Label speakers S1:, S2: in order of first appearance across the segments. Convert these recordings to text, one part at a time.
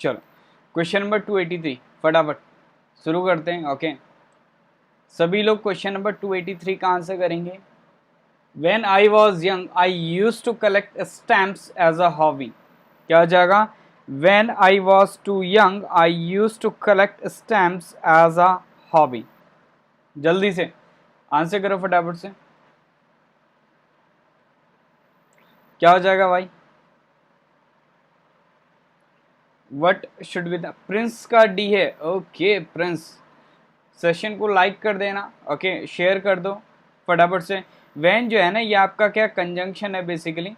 S1: चलो question number 283 फटाफट शुरू करते हैं। ओके सभी लोग क्वेश्चन नंबर 283 का आंसर करेंगे। When I was young, I used to collect stamps as a hobby. क्या हो जाएगा? When I was too young, I used to collect stamps as a hobby. जल्दी से आंसर करो फटाफट से। क्या हो जाएगा भाई? What should be the Prince का डी है। ओके प्रिंस, सेशन को लाइक कर देना। ओके शेयर कर दो फटाफट से। when जो है ना ये आपका क्या कंजंक्शन है, बेसिकली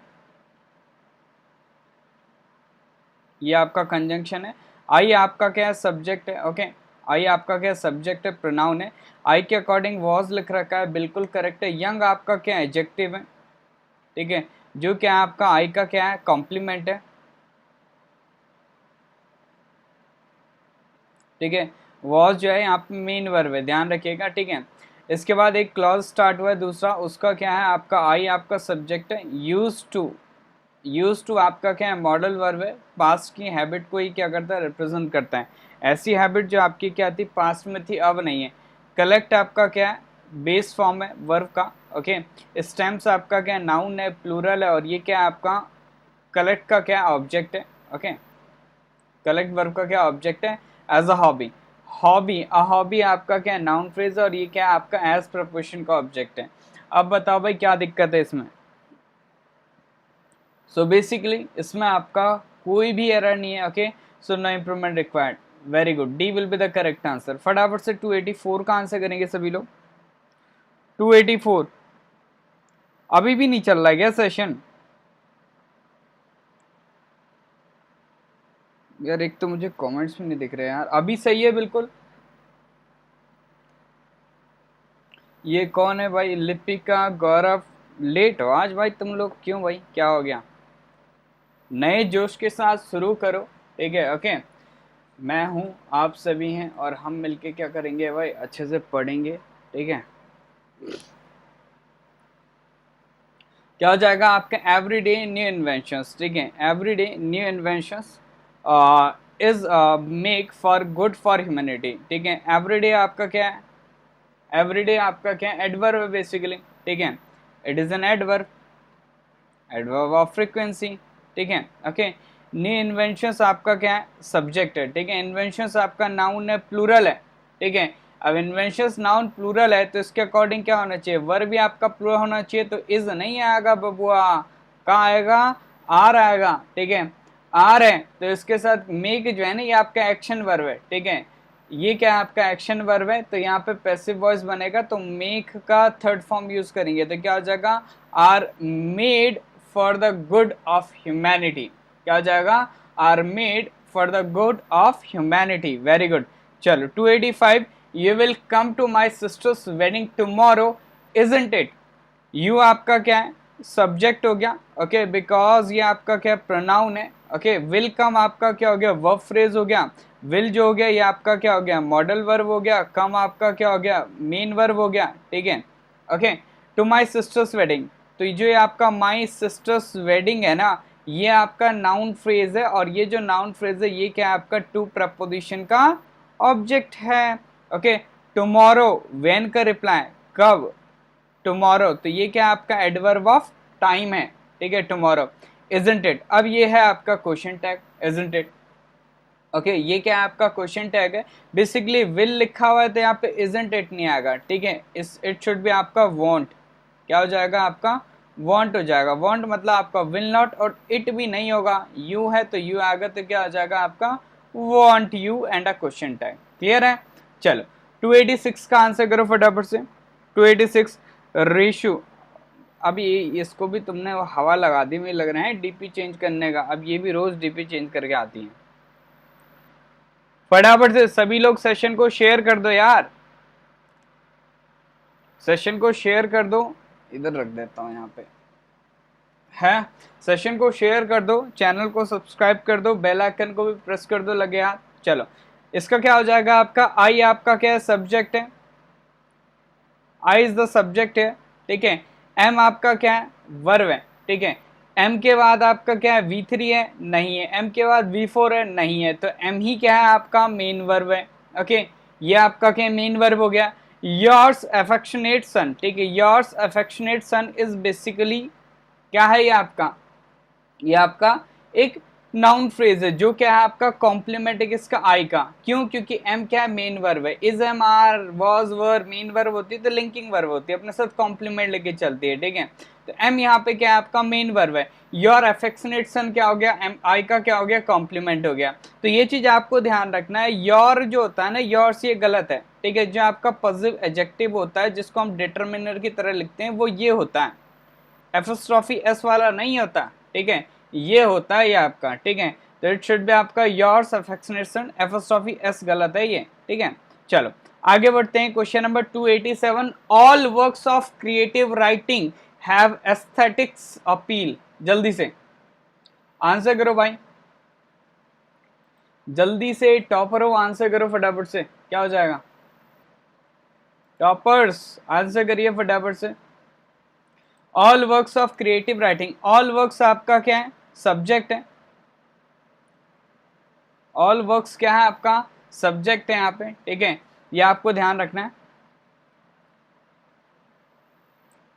S1: ये आपका कंजंक्शन है। आई आपका क्या सब्जेक्ट है। ओके आई आपका क्या सब्जेक्ट है, प्रोनाउन है। आई के अकॉर्डिंग वॉज लिख रखा है, बिल्कुल करेक्ट है। यंग आपका क्या एडजेक्टिव है, ठीक है, जो क्या आपका आई का क्या है कॉम्प्लीमेंट है, ठीक है। वॉज जो है यहाँ पे मेन वर्ब है, ध्यान रखिएगा, ठीक है। इसके बाद एक क्लॉज स्टार्ट हुआ है दूसरा, उसका क्या है आपका आई आपका सब्जेक्ट है। यूज टू आपका क्या है मॉडल वर्ब है, पास्ट की हैबिट को ही क्या करता है रिप्रेजेंट करता है। ऐसी हैबिट जो आपकी क्या थी पास्ट में थी, अब नहीं है। कलेक्ट आपका क्या है बेस फॉर्म है वर्ब का। ओके स्टैम्प्स आपका क्या नाउन है, प्लूरल है, और ये क्या आपका कलेक्ट का क्या ऑब्जेक्ट है। ओके कलेक्ट वर्ब का क्या ऑब्जेक्ट है, as a hobby. A hobby आपका क्या नाउन फ्रेज है, और ये क्या आपका एज प्रपोजिशन का ऑब्जेक्ट है। अब बताओ भाई क्या दिक्कत है इसमें। सो बेसिकली इसमें आपका कोई भी एरर नहीं है। Okay so no improvement required, very good, D will be the correct answer. फटाफट से 284 का आंसर करेंगे सभी लोग। 284 अभी भी नहीं चल रहा है क्या सेशन? यार एक तो मुझे कमेंट्स में नहीं दिख रहे यार, अभी सही है बिल्कुल। ये कौन है भाई? लिपिका गौरव, लेट हो आज भाई तुम लोग, क्यों भाई क्या हो गया? नए जोश के साथ शुरू करो, ठीक है। ओके मैं हूँ, आप सभी हैं, और हम मिलके क्या करेंगे भाई अच्छे से पढ़ेंगे, ठीक है। क्या हो जाएगा आपका एवरीडे न्यू इन्वेंशंस, ठीक है। Everyday new inventions is make for good for humanity, ठीक है। एवरीडे आपका क्या है? एवरीडे आपका क्या है एडवर्ब है बेसिकली, ठीक है। It is an adverb, adverb of frequency, ठीक है। ओके न्यू इन्वेंशंस आपका क्या है सब्जेक्ट है, ठीक है। इन्वेंशंस आपका नाउन है, प्लूरल है, ठीक है। अब इन्वेंशंस नाउन प्लूरल है तो इसके अकॉर्डिंग क्या होना चाहिए, वर्ब भी आपका प्लूरल होना चाहिए। तो इज नहीं आएगा बबुआ, कहाँ आएगा? आर आएगा, ठीक है। आर है तो इसके साथ मेक जो है ना ये आपका एक्शन वर्ब है, ठीक है। ये क्या है आपका एक्शन वर्ब है, तो यहाँ पे पैसिव वॉइस बनेगा, तो मेक का थर्ड फॉर्म यूज करेंगे तो क्या हो जाएगा are made for the good of humanity. क्या हो जाएगा? Are made for the good of humanity, very good. चलो 285 you will come to my sister's wedding tomorrow isn't it. You आपका क्या है सब्जेक्ट हो गया, ओके बिकॉज ये आपका क्या प्रोनाउन है। ओके विल कम आपका क्या हो गया वर्ब फ्रेज हो गया। विल जो हो गया ये आपका क्या हो गया मॉडल वर्ब हो गया। कम आपका क्या हो गया मेन वर्ब हो गया, ठीक है। Okay to my sister's wedding, तो ये जो आपका माई सिस्टर्स वेडिंग है ना ये आपका नाउन फ्रेज है, और ये जो नाउन फ्रेज है ये क्या आपका टू प्रपोजिशन का ऑब्जेक्ट है। ओके टुमारो व्हेन का रिप्लाई कब, टुमारो, तो ये क्या आपका एडवर्ब ऑफ टाइम है, ठीक है टुमारो। इजंट इट, अब ये है आपका question tag isn't it. Okay ये क्या आपका क्वेश्चन टैग है, बेसिकली विल लिखा हुआ है तो यहाँ पे इजंट इट नहीं आएगा, ठीक है। इस इट शुड बी आपका वॉन्ट। क्या हो जाएगा आपका वॉन्ट हो जाएगा। वॉन्ट मतलब आपका विल नॉट, और इट भी नहीं होगा, यू है तो यू आएगा, तो क्या हो जाएगा आपका want you and a question tag. Clear है? चलो 286 का आंसर करो फटाफट से। 286 रेशो, अब ये इसको भी तुमने हवा लगा दी, मुझे लग रहा है डीपी चेंज करने का। अब ये भी रोज डीपी चेंज करके आती है। फटाफट से सभी लोग सेशन को शेयर कर दो यार, सेशन को शेयर कर दो। इधर रख देता हूं यहाँ पे है। सेशन को शेयर कर दो, चैनल को सब्सक्राइब कर दो, बेल आइकन को भी प्रेस कर दो लगे हाथ। चलो इसका क्या हो जाएगा आपका आई आपका क्या है सब्जेक्ट है, आई इज द सब्जेक्ट है, ठीक है। एम आपका क्या है वर्ब है, ठीक है। m के बाद आपका क्या है V3 है, नहीं है। m के बाद V4 है, नहीं है। तो m ही क्या है आपका मेन वर्ब है। ओके, ये आपका क्या मेन वर्ब हो गया। योर्स अफेक्शनेट सन, ठीक है, yours affectionate son is basically क्या है ये आपका एक नाउन फ्रेज है जो क्या है आपका कॉम्प्लीमेंट है किसका, आई का। क्यों, क्योंकि एम क्या है मेन वर्ब है। Is am are was were main verb होती है तो लिंकिंग वर्ब होती है, अपने साथ कॉम्प्लीमेंट लेके चलती है, ठीक है। तो एम यहाँ पे क्या है आपका मेन वर्ब है। योर अफेक्शनेट सन क्या हो गया, एम आई का क्या हो गया, कॉम्प्लीमेंट हो गया। तो ये चीज आपको ध्यान रखना है। योर जो होता है ना, योर्स, ये गलत है, ठीक है। जो आपका पॉजिटिव एडजेक्टिव होता है जिसको हम डिटरमिनर की तरह लिखते हैं वो ये होता है, एपोस्ट्रोफी एस वाला नहीं होता, ठीक है, ये होता है ये आपका, ठीक है। तो इट शुड बी आपका योर्स अफेक्शनेट सन, एपोस्ट्रोफी एस गलत है ये, ठीक है। चलो आगे बढ़ते हैं। Question number 287, all works of creative writing have aesthetics appeal. जल्दी से आंसर करो भाई, जल्दी से टॉपर हो, आंसर करो फटाफट से, क्या हो जाएगा। टॉपर्स आंसर करिए फटाफट से। All works of creative writing, all works आपका क्या है, सब्जेक्ट है। ऑल वर्क्स क्या है आपका, सब्जेक्ट है यहाँ पे, ठीक है, ये आपको ध्यान रखना है।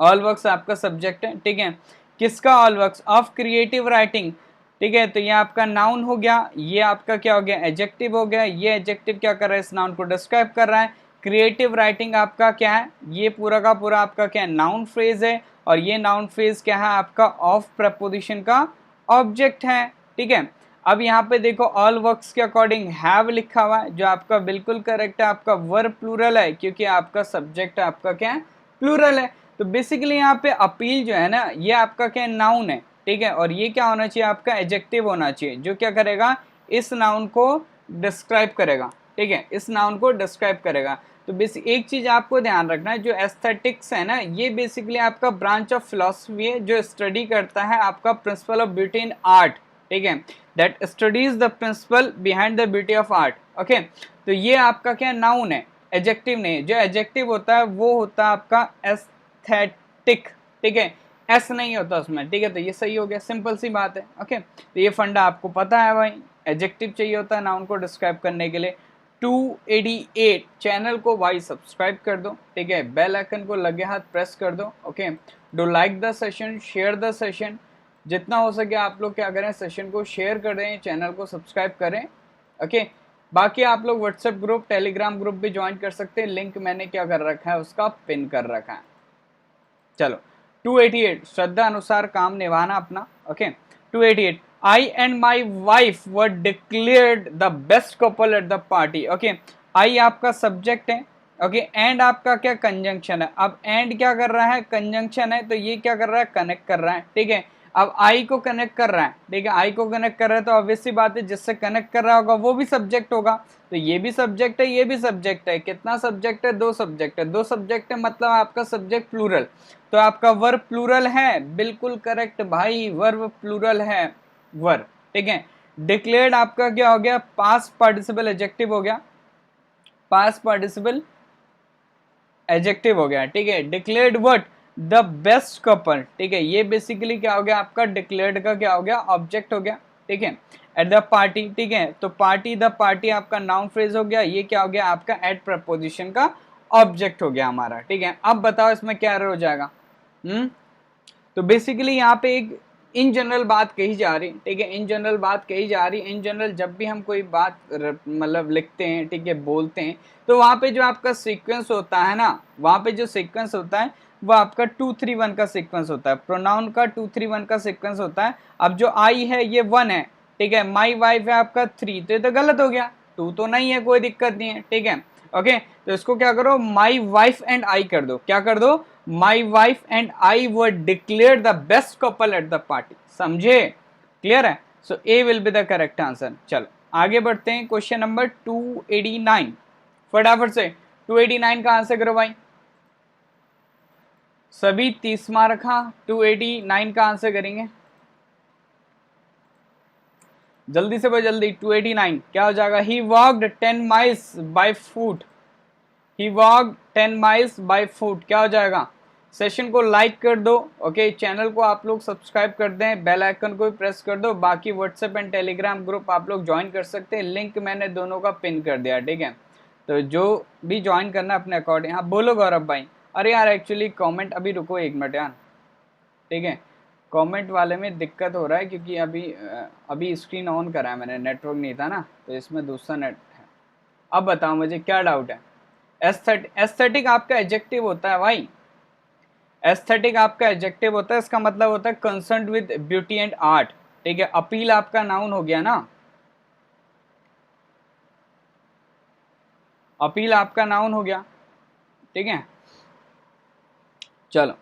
S1: ऑल वर्क्स आपका सब्जेक्ट है, ठीक है। किसका, all works of creative writing, ठीक है। तो ये आपका नाउन हो गया, ये आपका क्या हो गया, एडजेक्टिव हो गया। ये एडजेक्टिव क्या कर रहा है, इस नाउन को डिस्क्राइब कर रहा है। क्रिएटिव राइटिंग आपका क्या है, ये पूरा का पूरा आपका क्या है, नाउन फ्रेज है। और ये नाउन फ्रेज क्या है आपका, ऑफ प्रपोजिशन का ऑब्जेक्ट है, ठीक है। अब यहाँ पे देखो ऑल वर्क्स के अकॉर्डिंग हैव लिखा हुआ है, जो आपका बिल्कुल करेक्ट है। आपका वर्ब प्लूरल है क्योंकि आपका सब्जेक्ट आपका क्या है, प्लूरल है। तो बेसिकली यहाँ पे अपील जो है ना, ये आपका क्या नाउन है, ठीक है। और ये क्या होना चाहिए आपका, एडजेक्टिव होना चाहिए, जो क्या करेगा, इस नाउन को डिस्क्राइब करेगा, ठीक है, इस नाउन को डिस्क्राइब करेगा। तो बेसिक एक चीज आपको ध्यान रखना है, जो एस्थेटिक्स है ना, ये बेसिकली आपका ब्रांच ऑफ फिलोसफी है जो स्टडी करता है आपका principle of beauty in art, ठीक है, that studies the principle behind the beauty of art. Okay, तो ये आपका क्या नाउन है, एडजेक्टिव नहीं। जो एडजेक्टिव होता है वो होता है आपका एस्थेटिक, ठीक है, एस नहीं होता उसमें, ठीक है। तो ये सही हो गया, सिंपल सी बात है। ओके, तो ये फंडा आपको पता है भाई, एडजेक्टिव चाहिए होता है नाउन को डिस्क्राइब करने के लिए। 288 चैनल को भाई सब्सक्राइब कर दो, ठीक है, बेल आइकन को लगे हाथ प्रेस कर दो। Okay, do like the session, share the session, जितना हो सके आप लोग क्या करें, सेशन को शेयर करें, चैनल को सब्सक्राइब करें। ओके, बाकी आप लोग व्हाट्सएप ग्रुप, टेलीग्राम ग्रुप भी ज्वाइन कर सकते हैं, लिंक मैंने क्या कर रखा है, उसका पिन कर रखा है। चलो 288, श्रद्धा अनुसार काम निभाना अपना। Okay 288, I and my wife were declared the best couple at the party. Okay, I आपका सब्जेक्ट है, ओके, एंड आपका क्या कंजंक्शन है। अब एंड क्या कर रहा है, कंजंक्शन है, तो ये क्या कर रहा है, कनेक्ट कर रहा है, ठीक है। अब आई को कनेक्ट कर रहा है, ठीक है, आई को कनेक्ट कर रहा है, तो ऑब्वियस सी बात है जिससे कनेक्ट कर रहा होगा वो भी सब्जेक्ट होगा। तो ये भी सब्जेक्ट है, ये भी सब्जेक्ट है। कितना सब्जेक्ट है, दो सब्जेक्ट है, दो सब्जेक्ट है, मतलब आपका सब्जेक्ट प्लूरल। तो आपका वर्ब प्लूरल है, बिल्कुल करेक्ट भाई, वर्ब प्लूरल है, वर्ब, ठीक है। डिक्लेयर्ड आपका क्या हो गया, पास्ट पार्टिसिपल एडजेक्टिव हो गया, पास्ट पार्टिसिपल एडजेक्टिव हो गया, ठीक है। Declared what, the best couple, ठीक है, ये बेसिकली क्या हो गया आपका, डिक्लेयर्ड का क्या हो गया, ऑब्जेक्ट हो गया, ठीक है। एट द पार्टी, ठीक है, तो पार्टी, द पार्टी आपका नाउन फ्रेज हो गया, ये क्या हो गया आपका एट प्रपोजिशन का ऑब्जेक्ट हो गया हमारा, ठीक है। अब बताओ इसमें क्या हो जाएगा। तो बेसिकली यहाँ पे एक इन जनरल बात कही जा रही, ठीक है, इन जनरल बात कही जा रही। इन जनरल जब भी हम कोई बात मतलब लिखते हैं, ठीक है, बोलते हैं, तो वहाँ पे जो आपका सीक्वेंस होता है ना, वहाँ पे जो सीक्वेंस होता है वो आपका 2-3-1 का सीक्वेंस होता है, प्रोनाउन का 2-3-1 का सीक्वेंस होता है। अब जो आई है ये 1 है, ठीक है, माई वाइफ है आपका 3, तो ये तो गलत हो गया, 2 तो नहीं है, कोई दिक्कत नहीं है, ठीक है। ओके, तो इसको क्या करो, माई वाइफ एंड आई कर दो, क्या कर दो, my wife and I were declare the best couple at the party. समझे, क्लियर है। So A will be the correct answer. चलो आगे बढ़ते हैं, क्वेश्चन नंबर 289, फटाफट से 289 का आंसर करो भाई, सभी 30 मार्क। हाँ 289 का आंसर करेंगे, जल्दी से भाई जल्दी। 289 क्या हो जाएगा, he walked 10 miles by foot, he walked 10 miles by foot, क्या हो जाएगा, सेशन को लाइक कर दो, ओके, चैनल को आप लोग सब्सक्राइब कर दें, बेल आइकन को भी प्रेस कर दो। बाकी व्हाट्सएप एंड टेलीग्राम ग्रुप आप लोग ज्वाइन कर सकते हैं, लिंक मैंने दोनों का पिन कर दिया, ठीक है। तो जो भी ज्वाइन करना अपने अकॉर्डिंग। हाँ बोलो गौरव भाई। अरे यार एक्चुअली कमेंट, अभी रुको 1 मिनट यार, ठीक है। कमेंट वाले में दिक्कत हो रहा है क्योंकि अभी स्क्रीन ऑन करा है मैंने, नेटवर्क नहीं था ना, तो इसमें दूसरा नेट है। अब बताओ मुझे क्या डाउट है। एस्थेटिक आपका एडजेक्टिव होता है भाई, एस्थेटिक आपका एडजेक्टिव होता है, इसका मतलब होता है concern with beauty and art, ठीक है। अपील आपका नाउन हो गया ना, अपील आपका नाउन हो गया, ठीक है। चलो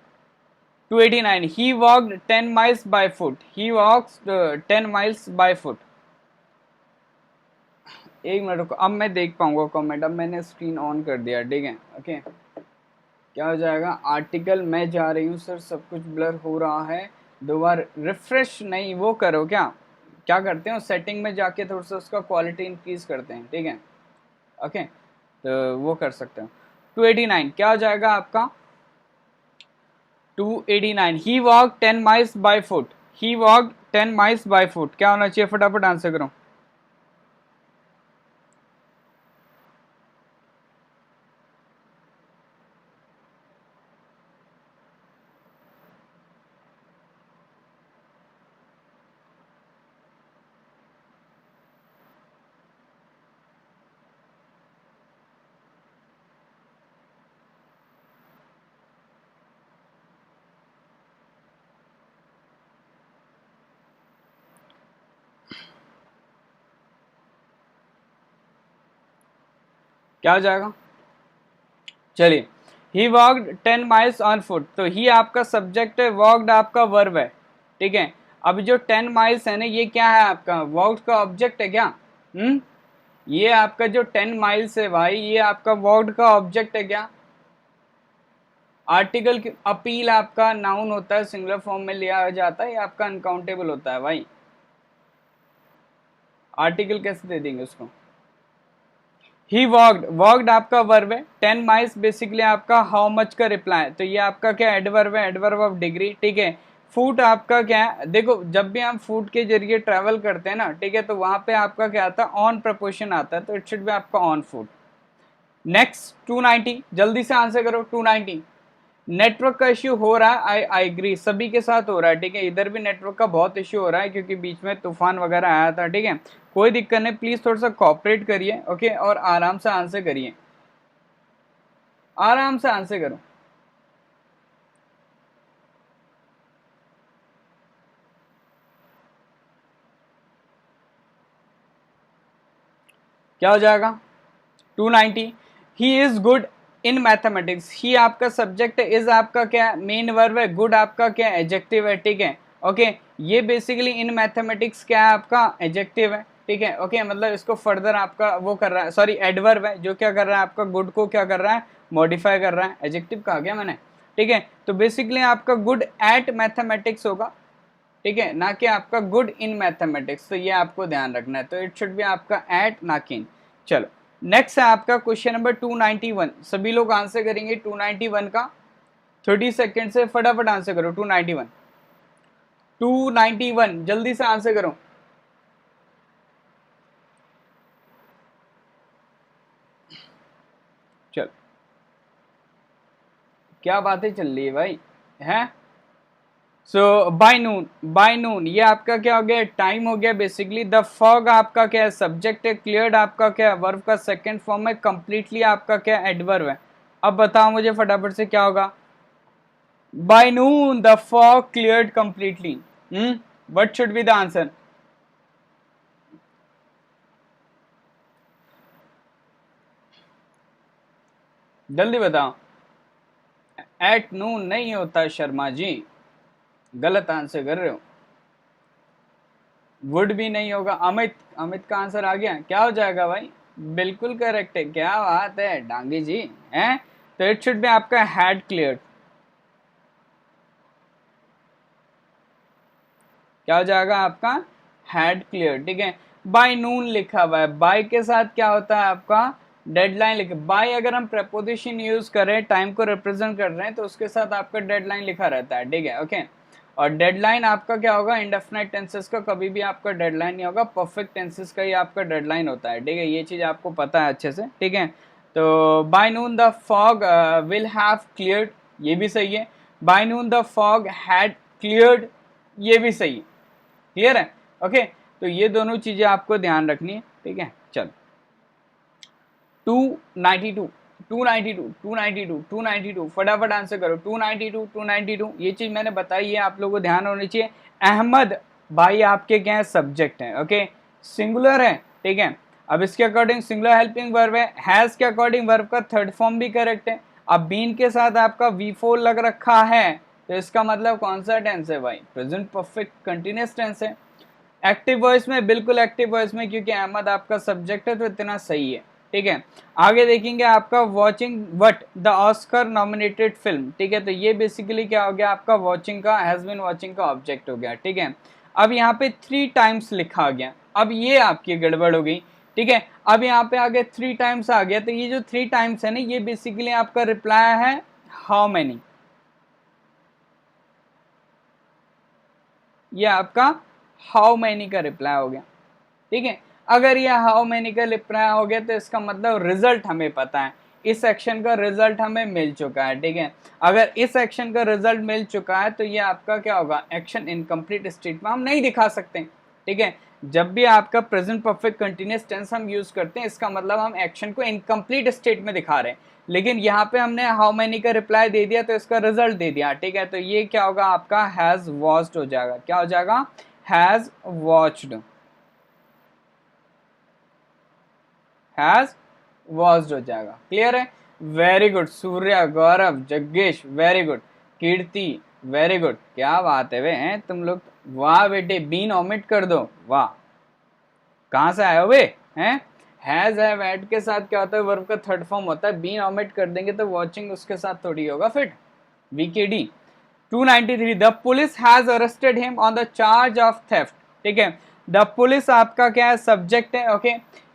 S1: 289, he walked 10 miles by foot, he walks 10 miles by foot. 1 minute रुको, अब मैं देख पाऊंगा कमेंट, अब मैंने स्क्रीन ऑन कर दिया, ठीक है, ओके। क्या हो जाएगा, आर्टिकल मैं जा रही हूँ सर, सब कुछ ब्लर हो रहा है, दो बार रिफ्रेश नहीं वो करो क्या, क्या करते हो सेटिंग में जाके थोड़ा सा उसका क्वालिटी इंक्रीज करते हैं, ठीक है, ओके। तो वो कर सकते हो। 289 क्या हो जाएगा आपका, 289, he walk 10 miles by foot, he walk 10 miles by foot, क्या होना चाहिए, फटाफट आंसर करो। क्या हो जाएगा, चलिए, he walked 10 miles on foot, तो ही आपका सब्जेक्ट है, वॉकड आपका वर्ब है, ठीक है। अब जो 10 माइल्स है ना, ये क्या है आपका, वॉकड का ऑब्जेक्ट है क्या, ये आपका जो 10 माइल्स है भाई, ये आपका वॉकड का ऑब्जेक्ट है क्या। आर्टिकल की अपील आपका नाउन होता है, सिंगुलर फॉर्म में लिया जाता है, ये आपका अनकाउंटेबल होता है भाई, आर्टिकल कैसे दे देंगे उसको। ही वॉकड, वॉकड आपका वर्ब है, 10 माइल्स बेसिकली आपका हाउ मच का रिप्लाई है, तो ये आपका क्या एडवर्ब है, एडवर्ब ऑफ डिग्री, ठीक है। फूट आपका क्या है, देखो जब भी हम फूट के जरिए ट्रेवल करते हैं ना, ठीक है, तो वहां पे आपका क्या आता है, ऑन प्रपोर्शन आता है, तो इट शुड बी आपका ऑन फूट। नेक्स्ट 290, जल्दी से आंसर करो 290। नेटवर्क का इश्यू हो रहा है, आई एग्री, सभी के साथ हो रहा है, ठीक है, इधर भी नेटवर्क का बहुत इश्यू हो रहा है क्योंकि बीच में तूफान वगैरह आया था, ठीक है। कोई दिक्कत नहीं, प्लीज थोड़ा सा कॉपरेट करिए, ओके, और आराम से आंसर करिए, आराम से आंसर करो। क्या हो जाएगा, 290, he is good in mathematics, he आपका सब्जेक्ट है, इज आपका क्या मेन वर्ब है, गुड आपका क्या एडजेक्टिव है, ठीक है, ओके। ये बेसिकली इन मैथमेटिक्स क्या है आपका एडजेक्टिव है, ठीक है, ओके, मतलब इसको फर्दर आपका वो कर रहा है, सॉरी एडवर्ब है, जो क्या कर रहा है आपका गुड को क्या कर रहा है, मॉडिफाई कर रहा है, एडजेक्टिव कहा गया मैंने, ठीक है। तो बेसिकली आपका गुड एट मैथमेटिक्स होगा, ठीक है, ना कि आपका गुड इन मैथमेटिक्स, तो ये आपको ध्यान रखना है, तो इट शुड बी आपका एट ना कि इन। चलो नेक्स्ट है आपका क्वेश्चन नंबर 291, सभी लोग आंसर करेंगे 291 का, 30 सेकेंड से फटाफट आंसर करो 291, 291 जल्दी से आंसर करो। चलो क्या बातें चल रही है भाई, हैं। सो बाय नून ये आपका क्या हो गया, टाइम हो गया बेसिकली। द फॉग आपका क्या है, सब्जेक्ट है, क्लियर्ड आपका क्या है, वर्ब का सेकंड फॉर्म है, कंप्लीटली आपका क्या एडवर्ब है। अब बताओ मुझे फटाफट से क्या होगा, by noon the fog cleared completely, what should be the answer. जल्दी बताओ, एट नून नहीं होता शर्मा जी, गलत आंसर कर रहे हो। वुड भी नहीं होगा, अमित, अमित का आंसर आ गया, क्या हो जाएगा भाई, बिल्कुल करेक्ट है, क्या बात है डांगी जी, हैं। तो इट शुड बी आपका हैड क्लियर्ड, क्या हो जाएगा आपका हैड क्लियर, ठीक है। बाय नून लिखा हुआ है, बाय के साथ क्या होता है आपका डेडलाइन लिखे, बाय अगर हम प्रपोजिशन यूज करें, टाइम को रिप्रेजेंट कर रहे हैं, तो उसके साथ आपका डेडलाइन लिखा रहता है, ठीक है, ओके। और डेडलाइन आपका क्या होगा, इंडेफिनाइट टेंसेस का कभी भी आपका डेडलाइन नहीं होगा, परफेक्ट टेंसेस का ही आपका डेडलाइन होता है, ठीक है, ये चीज आपको पता है अच्छे से, ठीक है। तो by noon the fog will have cleared, ये भी सही है। By noon the fog had cleared, ये भी सही है, क्लियर है, ओके। तो ये दोनों चीजें आपको ध्यान रखनी है, ठीक है। चलो 292 292 292 292 फटाफट आंसर करो, 292 292, ये चीज मैंने बताई है, आप लोगों को ध्यान होनी चाहिए। अहमद भाई आपके क्या है, सब्जेक्ट है, ओके, सिंगुलर है, ठीक है। अब इसके अकॉर्डिंग सिंगुलर हेल्पिंग वर्ब है, हैज के अकॉर्डिंग वर्ब का थर्ड फॉर्म भी करेक्ट है। अब बीन के साथ आपका V4 लग रखा है, तो इसका मतलब कौन सा टेंस है भाई, प्रेजेंट परफेक्ट कंटिन्यूअस टेंस है। एक्टिव वॉइस में, बिल्कुल एक्टिव वॉइस में, क्योंकि अहमद आपका सब्जेक्ट है, तो इतना सही है, ठीक है। आगे देखेंगे आपका watching what the Oscar nominated film, ठीक है। तो ये बेसिकली क्या हो गया, आपका वॉचिंग का, हैज बीन वॉचिंग का ऑब्जेक्ट हो गया, ठीक है। अब यहाँ पे 3 टाइम्स लिखा गया, अब ये आपकी गड़बड़ हो गई, ठीक है। अब यहाँ पे आगे 3 टाइम्स आ गया, तो ये जो 3 टाइम्स है ना, ये बेसिकली आपका रिप्लाई है हाउ मेनी, ये आपका हाउ मैनी का रिप्लाई हो गया, ठीक है। अगर ये हाउ मैनी का रिप्लाई हो गया, तो इसका मतलब रिजल्ट हमें पता है, इस एक्शन का रिजल्ट हमें मिल चुका है, ठीक है। अगर इस एक्शन का रिजल्ट मिल चुका है, तो ये आपका क्या होगा, एक्शन इनकम्प्लीट स्टेट में हम नहीं दिखा सकते, ठीक है। जब भी आपका प्रेजेंट परफेक्ट कंटिन्यूअस टेंस हम यूज करते हैं, इसका मतलब हम एक्शन को इनकम्प्लीट स्टेट में दिखा रहे हैं, लेकिन यहाँ पे हमने हाउ मैनी का रिप्लाई दे दिया, तो इसका रिजल्ट दे दिया, ठीक है। तो ये क्या होगा, आपका हैज वॉच्ड हो जाएगा, क्या हो जाएगा, हैज वॉच्ड, हैज वॉच्ड हो जाएगा, क्लियर है। वेरी गुड, सूर्या, गौरव, जग्गेश, वेरी गुड, कीर्ति, वेरी गुड, क्या बात है वे हैं तुम लोग, वाह बेटे, बीन ओमिट कर दो, वाह, कहां से आए हो वे हैं। हैज हैव एड के साथ क्या होता है, वर्ब का थर्ड फॉर्म होता है, बीन ओमिट कर देंगे तो वॉचिंग उसके साथ थोड़ी होगा फिट, वीकेडी। 293 the police has arrested him on the charge of theft, ठीक है। द पुलिस आपका क्या है, सब्जेक्ट है, ओके।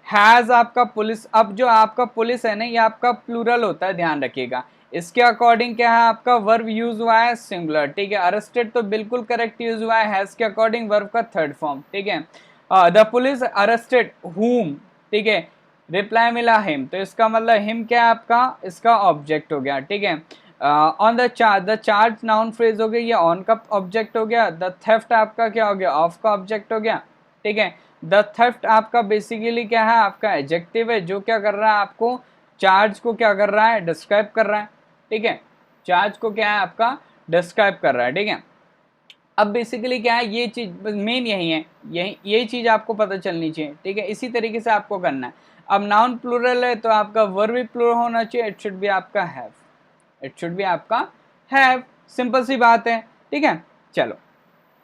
S1: हैज आपका पुलिस, अब जो आपका पुलिस है ना, ये आपका प्लूरल होता है, ध्यान रखिएगा। इसके अकॉर्डिंग क्या है, आपका वर्ब यूज हुआ है सिंगुलर, ठीक है। अरेस्टेड तो बिल्कुल करेक्ट यूज हुआ है, हैज के अकॉर्डिंग वर्ब का थर्ड फॉर्म, ठीक है। द पुलिस अरेस्टेड हुम, ठीक है, रिप्लाई मिला हिम, तो इसका मतलब हिम क्या है आपका, इसका ऑब्जेक्ट हो गया, ठीक है। On the charge noun phrase हो गया, ये ऑन का ऑब्जेक्ट हो गया। द थेफ्ट आपका क्या हो गया, ऑफ का ऑब्जेक्ट हो गया, ठीक है। द थेफ्ट आपका बेसिकली क्या है, आपका एडजेक्टिव है, जो क्या कर रहा है, आपको चार्ज को क्या कर रहा है, डिस्क्राइब कर रहा है, ठीक है। चार्ज को क्या है आपका, डिस्क्राइब कर रहा है, ठीक है। अब बेसिकली क्या है, ये चीज मेन यही है, यही चीज आपको पता चलनी चाहिए, ठीक है। इसी तरीके से आपको करना है। अब नाउन प्लूरल है, तो आपका वर्ब भी प्लूरल होना चाहिए, इट शुड बी आपका हैव, इट शुड बी आपका हैव, सिंपल सी बात है, ठीक है। चलो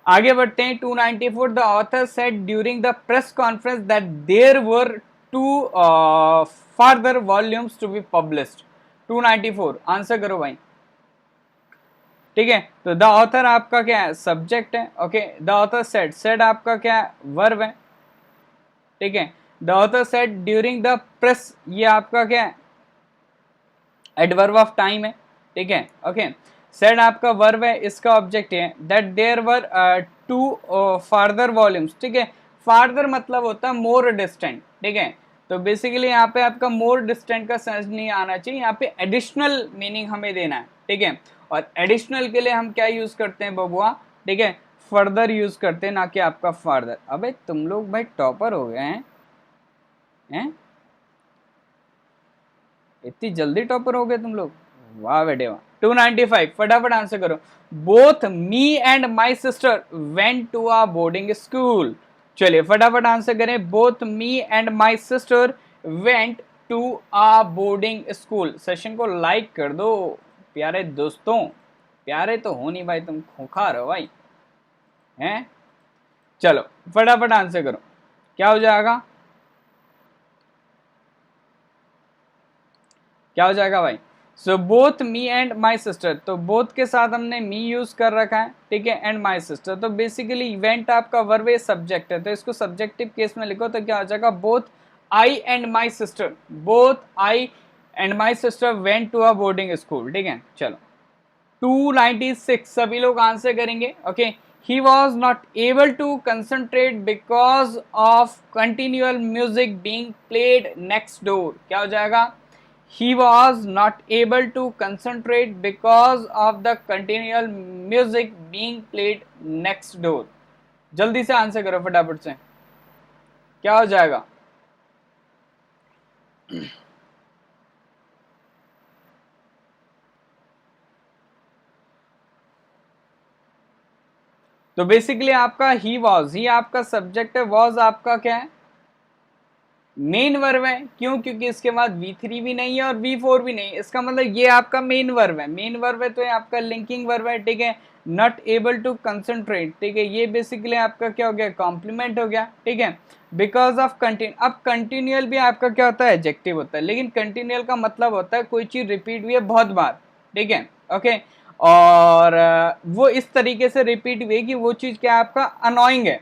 S1: आगे बढ़ते हैं। 294 the author said during the press conference that there were 2 further volumes to be published. 294 answer करो भाई, ठीक है। तो द ऑथर आपका क्या है, सब्जेक्ट है, okay. The author said, said आपका क्या है, वर्ब है, ठीक है। The author said during the press, ये आपका क्या है, एडवर्ब ऑफ टाइम है, ठीक है, ओके। सेड आपका वर्ब है, इसका ऑब्जेक्ट है। That there were 2 farther volumes, ठीक है। फार्दर मतलब होता है मोर डिस्टेंट, ठीक है। तो बेसिकली यहाँ पे आपका मोर डिस्टेंट का सेंस नहीं आना चाहिए, यहाँ पे एडिशनल मीनिंग हमें देना है, ठीक है। और एडिशनल के लिए हम क्या यूज करते हैं बबुआ, ठीक है, फर्दर यूज करते हैं, ना कि आपका फार्दर। अबे तुम लोग भाई टॉपर हो गए हैं? इतनी जल्दी टॉपर हो गए तुम लोग, वाह बेटे वाह। 295 फटाफट आंसर करो। Both me and my sister went to a boarding school, चलिए फटाफट आंसर करें। Both me and my sister went to a boarding school. Session को लाइक कर दो प्यारे दोस्तों, प्यारे तो हो नहीं भाई, तुम खूंखार हो भाई हैं। चलो फटाफट आंसर करो, क्या हो जाएगा, क्या हो जाएगा भाई। So both me and my sister, तो बोथ के साथ हमने मी यूज कर रखा है, ठीक है, एंड माई सिस्टर। तो बेसिकली इवेंट आपका वर्ब सब्जेक्ट है, तो इसको सब्जेक्टिव केस में लिखो, तो क्या हो जाएगा, both I and my sister, both I and my sister went to a boarding school. ठीक है, चलो 296 सभी लोग आंसर करेंगे। Okay, he was not able to concentrate because of continual music being played next door. क्या हो जाएगा? He was not able to concentrate because of the continual music being played next door. जल्दी से answer करो फटाफट से, क्या हो जाएगा? तो बेसिकली आपका ही वॉज, ही आपका सब्जेक्ट है, वॉज आपका क्या है? मेन वर्ब है। क्यों? क्योंकि इसके बाद V3 भी नहीं है और V4 भी नहीं है, इसका मतलब ये आपका मेन वर्ब है। मेन वर्ब है तो ये आपका लिंकिंग वर्ब है। ठीक है, नॉट एबल टू कंसंट्रेट, ठीक है, ये बेसिकली आपका क्या हो गया? कॉम्प्लीमेंट हो गया। ठीक है, बिकॉज ऑफ कंटिन्यू। अब कंटिन्यूअल भी आपका क्या होता है? एडजेक्टिव होता है, लेकिन कंटिन्यूअल का मतलब होता है कोई चीज रिपीट हुई है बहुत बार। ठीक है, ओके, और वो इस तरीके से रिपीट हुई कि वो चीज क्या आपका अनोइंग है।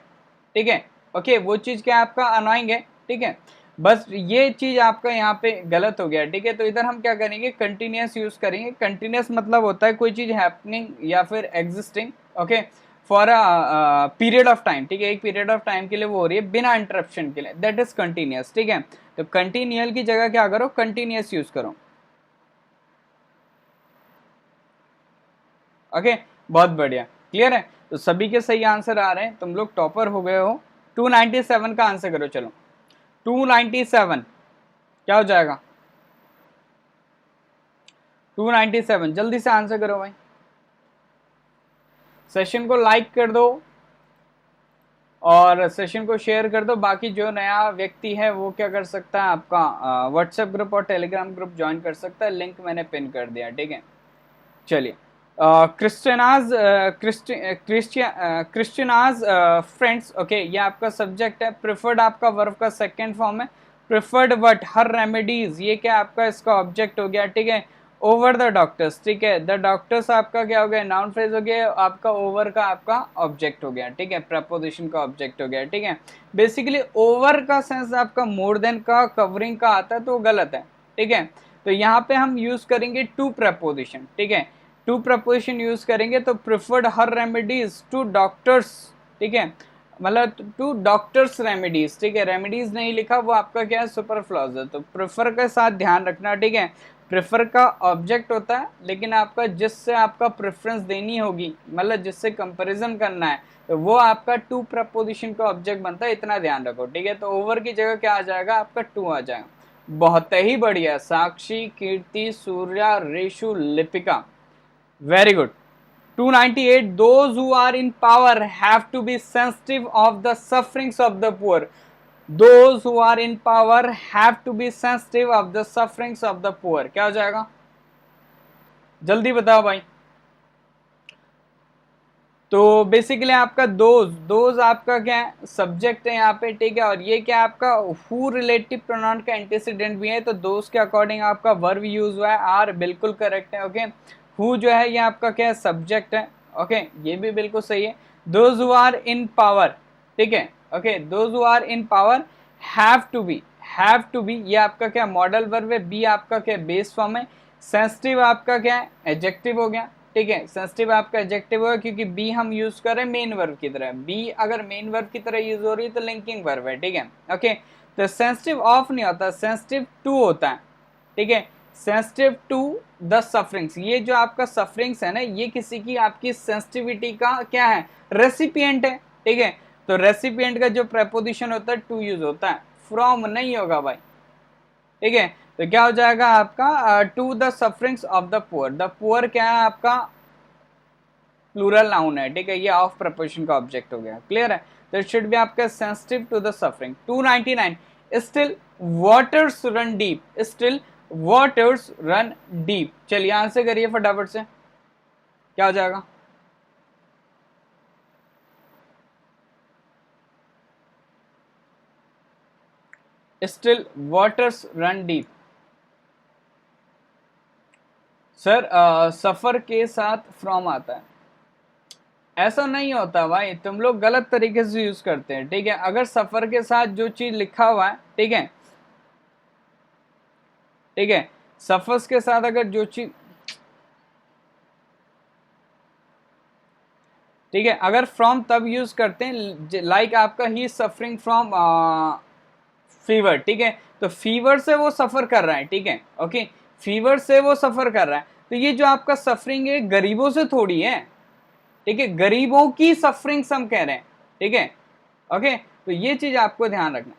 S1: ठीक है, ओके, वो चीज क्या आपका अनोइंग है। ठीक है, बस ये चीज आपका यहाँ पे गलत हो गया। ठीक है, तो इधर हम क्या करेंगे? कंटिन्यूस यूज करेंगे। कंटिन्यूस मतलब होता है कोई चीज हैपनिंग या फिर existing, okay, for a period of time. ठीक है, एक पीरियड ऑफ टाइम के लिए वो हो रही है बिना इंटरप्शन के लिए, दैट इज कंटिन्यूस। ठीक है, तो कंटिन्यूअल की जगह क्या करो? कंटिन्यूस यूज करो। ओके, बहुत बढ़िया, क्लियर है। तो सभी के सही आंसर आ रहे हैं, तुम लोग टॉपर हो गए हो। 297 का आंसर करो, चलो 297 क्या हो जाएगा? 297 जल्दी से आंसर करो भाई, सेशन को लाइक कर दो और सेशन को शेयर कर दो। बाकी जो नया व्यक्ति है वो क्या कर सकता है? आपका व्हाट्सएप ग्रुप और टेलीग्राम ग्रुप ज्वाइन कर सकता है, लिंक मैंने पिन कर दिया। ठीक है, चलिए, क्रिश्चियनाज क्रिश्चियनाज फ्रेंड्स, ओके, ये आपका सब्जेक्ट है। प्रिफर्ड आपका वर्ब का सेकेंड फॉर्म है। प्रिफर्ड बट हर रेमेडीज, ये क्या आपका इसका ऑब्जेक्ट हो गया। ठीक है, ओवर द डॉक्टर्स, ठीक है, द डॉक्टर्स आपका क्या हो गया? नाउन फ्रेज हो गया, आपका ओवर का आपका ऑब्जेक्ट हो गया। ठीक है, प्रपोजिशन का ऑब्जेक्ट हो गया। ठीक है, बेसिकली ओवर का सेंस आपका मोर देन का, कवरिंग का आता है, तो गलत है। ठीक है, तो यहाँ पे हम यूज करेंगे टू प्रपोजिशन। ठीक है, टू प्रपोजिशन यूज करेंगे तो preferred her remedies to doctors. ठीक है, मतलब टू डॉक्टर्स रेमेडीज। ठीक है, रेमेडीज नहीं लिखा, वो आपका क्या है? सुपरफ्लॉज है, तो प्रेफर के साथ ध्यान रखना। ठीक है, प्रेफर का ऑब्जेक्ट होता है, लेकिन आपका जिससे आपका प्रेफरेंस देनी होगी, मतलब जिससे कंपैरिजन करना है, तो वो आपका टू प्रपोजिशन का ऑब्जेक्ट बनता है, इतना ध्यान रखो। ठीक है, तो ओवर की जगह क्या आ जाएगा? आपका टू आ जाएगा। बहुत ही बढ़िया, साक्षी, कीर्ति, Surya, Reshu, Lipika, very good. 298, those who are in power have to be sensitive of the sufferings of the poor. Those who are in power have to be sensitive of the sufferings of the poor. क्या हो जाएगा? जल्दी बताओ भाई। तो basically आपका those आपका क्या है? सब्जेक्ट है यहाँ पे। ठीक है, और ये क्या आपका हु रिलेटिव प्रोनाउन का एंटीसीडेंट भी है, तो दोज के अकॉर्डिंग आपका वर्ब यूज हुआ है, आर बिल्कुल करेक्ट है। ओके, हु जो है ये आपका क्या है? सब्जेक्ट है। ओके, ये भी बिल्कुल सही है। Those who are in power, ठीक है, okay, those who are in power have to be, ये आपका क्या मॉडल वर्ब है। बी आपका क्या बेस फॉर्म है। सेंसिटिव आपका क्या है? एडजेक्टिव हो गया। ठीक है, सेंसिटिव आपका एडजेक्टिव होगा, क्योंकि बी हम यूज कर रहे हैं मेन वर्ब की तरह। बी अगर मेन वर्ब की तरह यूज हो रही है तो लिंकिंग वर्ब है। ठीक है, ओके, तो सेंसिटिव ऑफ नहीं होता, सेंसिटिव टू होता है। ठीक है, सेंसिटिव टू द सफरिंग्स, ये जो आपका सफरिंग्स है ना, ये किसी की आपकी सेंसिटिविटी का क्या है? रेसिपिएंट है। ठीक है, तो रेसिपिएंट का जो प्रेपोजिशन होता है टू यूज होता है, फ्रॉम नहीं होगा भाई। ठीक है, तो क्या हो जाएगा आपका? To the sufferings of the poor. The poor क्या है आपका? प्लूरल नाउन है। ठीक है, ये ऑफ प्रपोजिशन का ऑब्जेक्ट हो गया। क्लियर है, तो इट शुड बी आपका sensitive to the suffering. 299, still waters run deep, still waters run deep. चलिए आंसर करिए फटाफट से, क्या हो जाएगा? Still waters run deep. Sir suffer के साथ फ्रॉम आता है, ऐसा नहीं होता भाई, तुम लोग गलत तरीके से यूज करते हैं। ठीक है, अगर सफर के साथ जो चीज लिखा हुआ है, ठीक है, ठीक है, सफर्स के साथ अगर जो चीज, ठीक है, अगर फ्रॉम तब यूज करते हैं लाइक आपका ही सफरिंग फ्रॉम फीवर, ठीक है, तो फीवर से वो सफर कर रहा है, ठीक है, ओके, फीवर से वो सफर कर रहा है, तो ये जो आपका सफरिंग है गरीबों से थोड़ी है, ठीक है, गरीबों की सफरिंग हम कह रहे हैं, ठीक है, ओके, तो ये चीज आपको ध्यान रखना।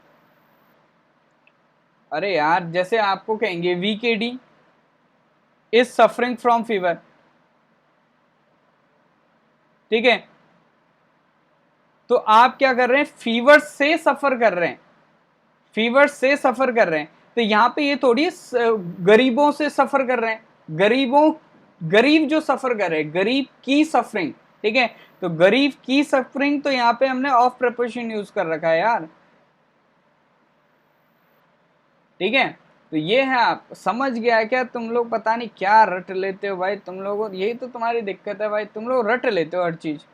S1: अरे यार जैसे आपको कहेंगे वीकेडी इज सफरिंग फ्रॉम फीवर, ठीक है, तो आप क्या कर रहे हैं, फीवर से सफर कर रहे हैं, फीवर से सफर कर रहे हैं, तो यहां पे ये थोड़ी गरीबों से सफर कर रहे हैं, गरीबों, गरीब जो सफर कर रहे हैं, गरीब की सफरिंग, ठीक है, तो गरीब की सफरिंग, तो यहां पे हमने ऑफ प्रपोजिशन यूज कर रखा है यार, ठीक है, तो ये है, आप समझ गया क्या, तुम लोग पता नहीं क्या रट लेते हो भाई, तुम लोगों, यही तो तुम्हारी दिक्कत है भाई, तुम लोग रट लेते हो हर चीज,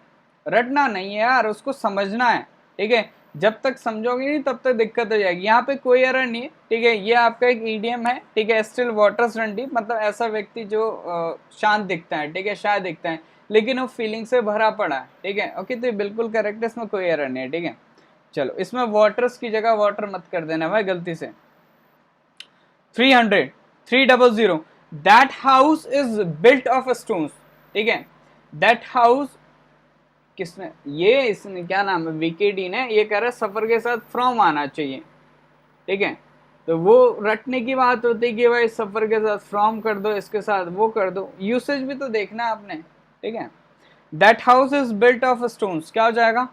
S1: रटना नहीं है यार, उसको समझना है, ठीक है, जब तक समझोगे नहीं तब तक दिक्कत हो जाएगी, यहाँ पे कोई एरर नहीं है, ठीक है, ये आपका एक ईडीएम है, ठीक है, स्टिल वाटर्स रन डीप, मतलब ऐसा व्यक्ति जो शांत दिखता है, ठीक है, शायद दिखता है, लेकिन वो फीलिंग से भरा पड़ा है, ठीक है, ओके, तो ये बिल्कुल करेक्ट है, इसमें कोई एरर नहीं है, ठीक है, चलो, इसमें वाटर्स की जगह वाटर मत कर देना भाई गलती से। 300, 300, that house is built of stones, ठीक है, दैट हाउस, किसने, ये इसने क्या नाम है, विकेडी ने, ये कह रहा है सफर के साथ फ्रॉम आना चाहिए, ठीक है, तो वो रटने की बात होती है कि भाई सफर के साथ फ्रॉम कर दो, इसके साथ वो कर दो, यूसेज भी तो देखना आपने, ठीक है, that house is built of stones, क्या हो जाएगा,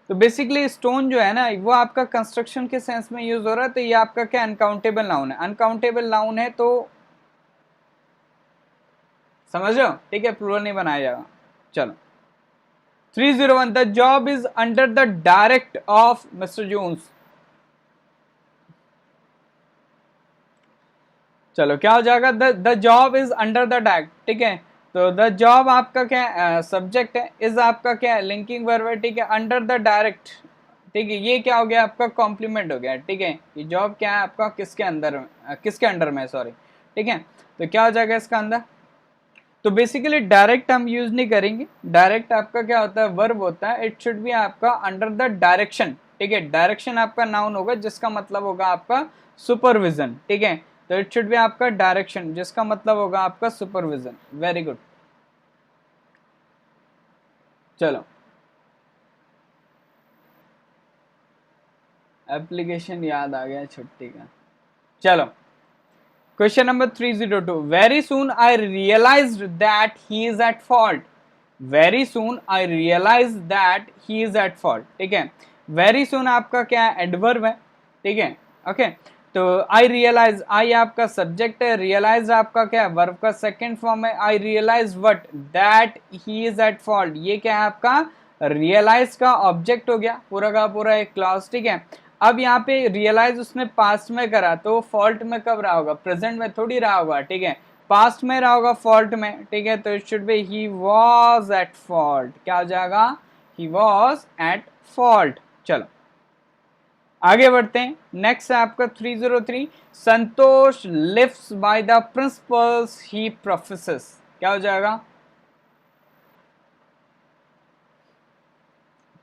S1: तो बेसिकली स्टोन जो है ना वो आपका कंस्ट्रक्शन के सेंस में यूज हो रहा है, तो ये आपका क्या अनकाउंटेबल नाउन है, अनकाउंटेबल नाउन है तो समझ लो, ठीक है, प्लूरल नहीं बनाया जाएगा। चलो 301, the job is under the direct of mister Jones, चलो क्या हो जाएगा, the job is under the direct, ठीक है, तो द जॉब आपका क्या सब्जेक्ट है, इज आपका क्या लिंकिंग वर्ब है, ठीक है, अंडर द डायरेक्ट, ठीक है, ये क्या हो गया आपका कॉम्प्लीमेंट हो गया, ठीक है, ये जॉब क्या है आपका किसके अंदर, किसके अंडर में, सॉरी, ठीक है, तो क्या हो जाएगा इसका अंदर, तो बेसिकली डायरेक्ट हम यूज नहीं करेंगे, डायरेक्ट आपका क्या होता है, वर्ब होता है, इट शुड बी आपका अंडर द डायरेक्शन, ठीक है, डायरेक्शन आपका नाउन होगा जिसका मतलब होगा आपका सुपरविजन, ठीक है, तो इट शुड बी आपका डायरेक्शन जिसका मतलब होगा आपका सुपरविजन, वेरी गुड, चलो एप्लीकेशन याद आ गया छुट्टी का, चलो question number 302, very soon I realised that he is at fault, very soon I realise that he is at fault, ठीक है, वेरी सून आपका क्या है, एडवर्ब है, ठीक है, ओके, तो आई रियलाइज, आई आपका सब्जेक्ट है, रियलाइज आपका क्या है, वर्ब का सेकंड फॉर्म है, I realise what, that he is at fault, ये क्या है आपका रियलाइज का ऑब्जेक्ट हो गया, पूरा का पूरा एक क्लॉज, ठीक है, अब यहाँ पे रियलाइज उसने पास्ट में करा, तो फॉल्ट में कब रहा होगा, प्रेजेंट में थोड़ी रहा होगा, ठीक है, पास्ट में रहा होगा फॉल्ट में, ठीक है, तो it should B he was at fault, क्या हो जाएगा, ही वॉज एट फॉल्ट, चलो आगे बढ़ते हैं, नेक्स्ट है आपका 303, Santosh lives by the principles he professes, क्या हो जाएगा,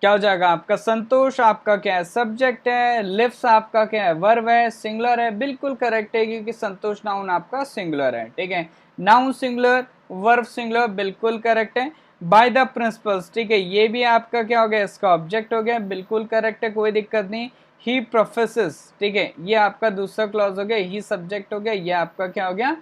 S1: क्या हो जाएगा आपका, संतोष आपका क्या है, सब्जेक्ट है, लिव्स आपका क्या है, वर्ब है, सिंगुलर है, बिल्कुल करेक्ट है क्योंकि संतोष नाउन आपका सिंगुलर है, ठीक है, नाउन सिंगुलर, वर्ब सिंगुलर, बिल्कुल करेक्ट है, बाय द प्रिंसिपल्स, ठीक है, ये भी आपका क्या हो गया, इसका ऑब्जेक्ट हो गया, बिल्कुल करेक्ट है, कोई दिक्कत नहीं, ही प्रोफेसेस, ठीक है, ये आपका दूसरा क्लॉज हो गया, ही सब्जेक्ट हो गया, ये आपका क्या हो गया,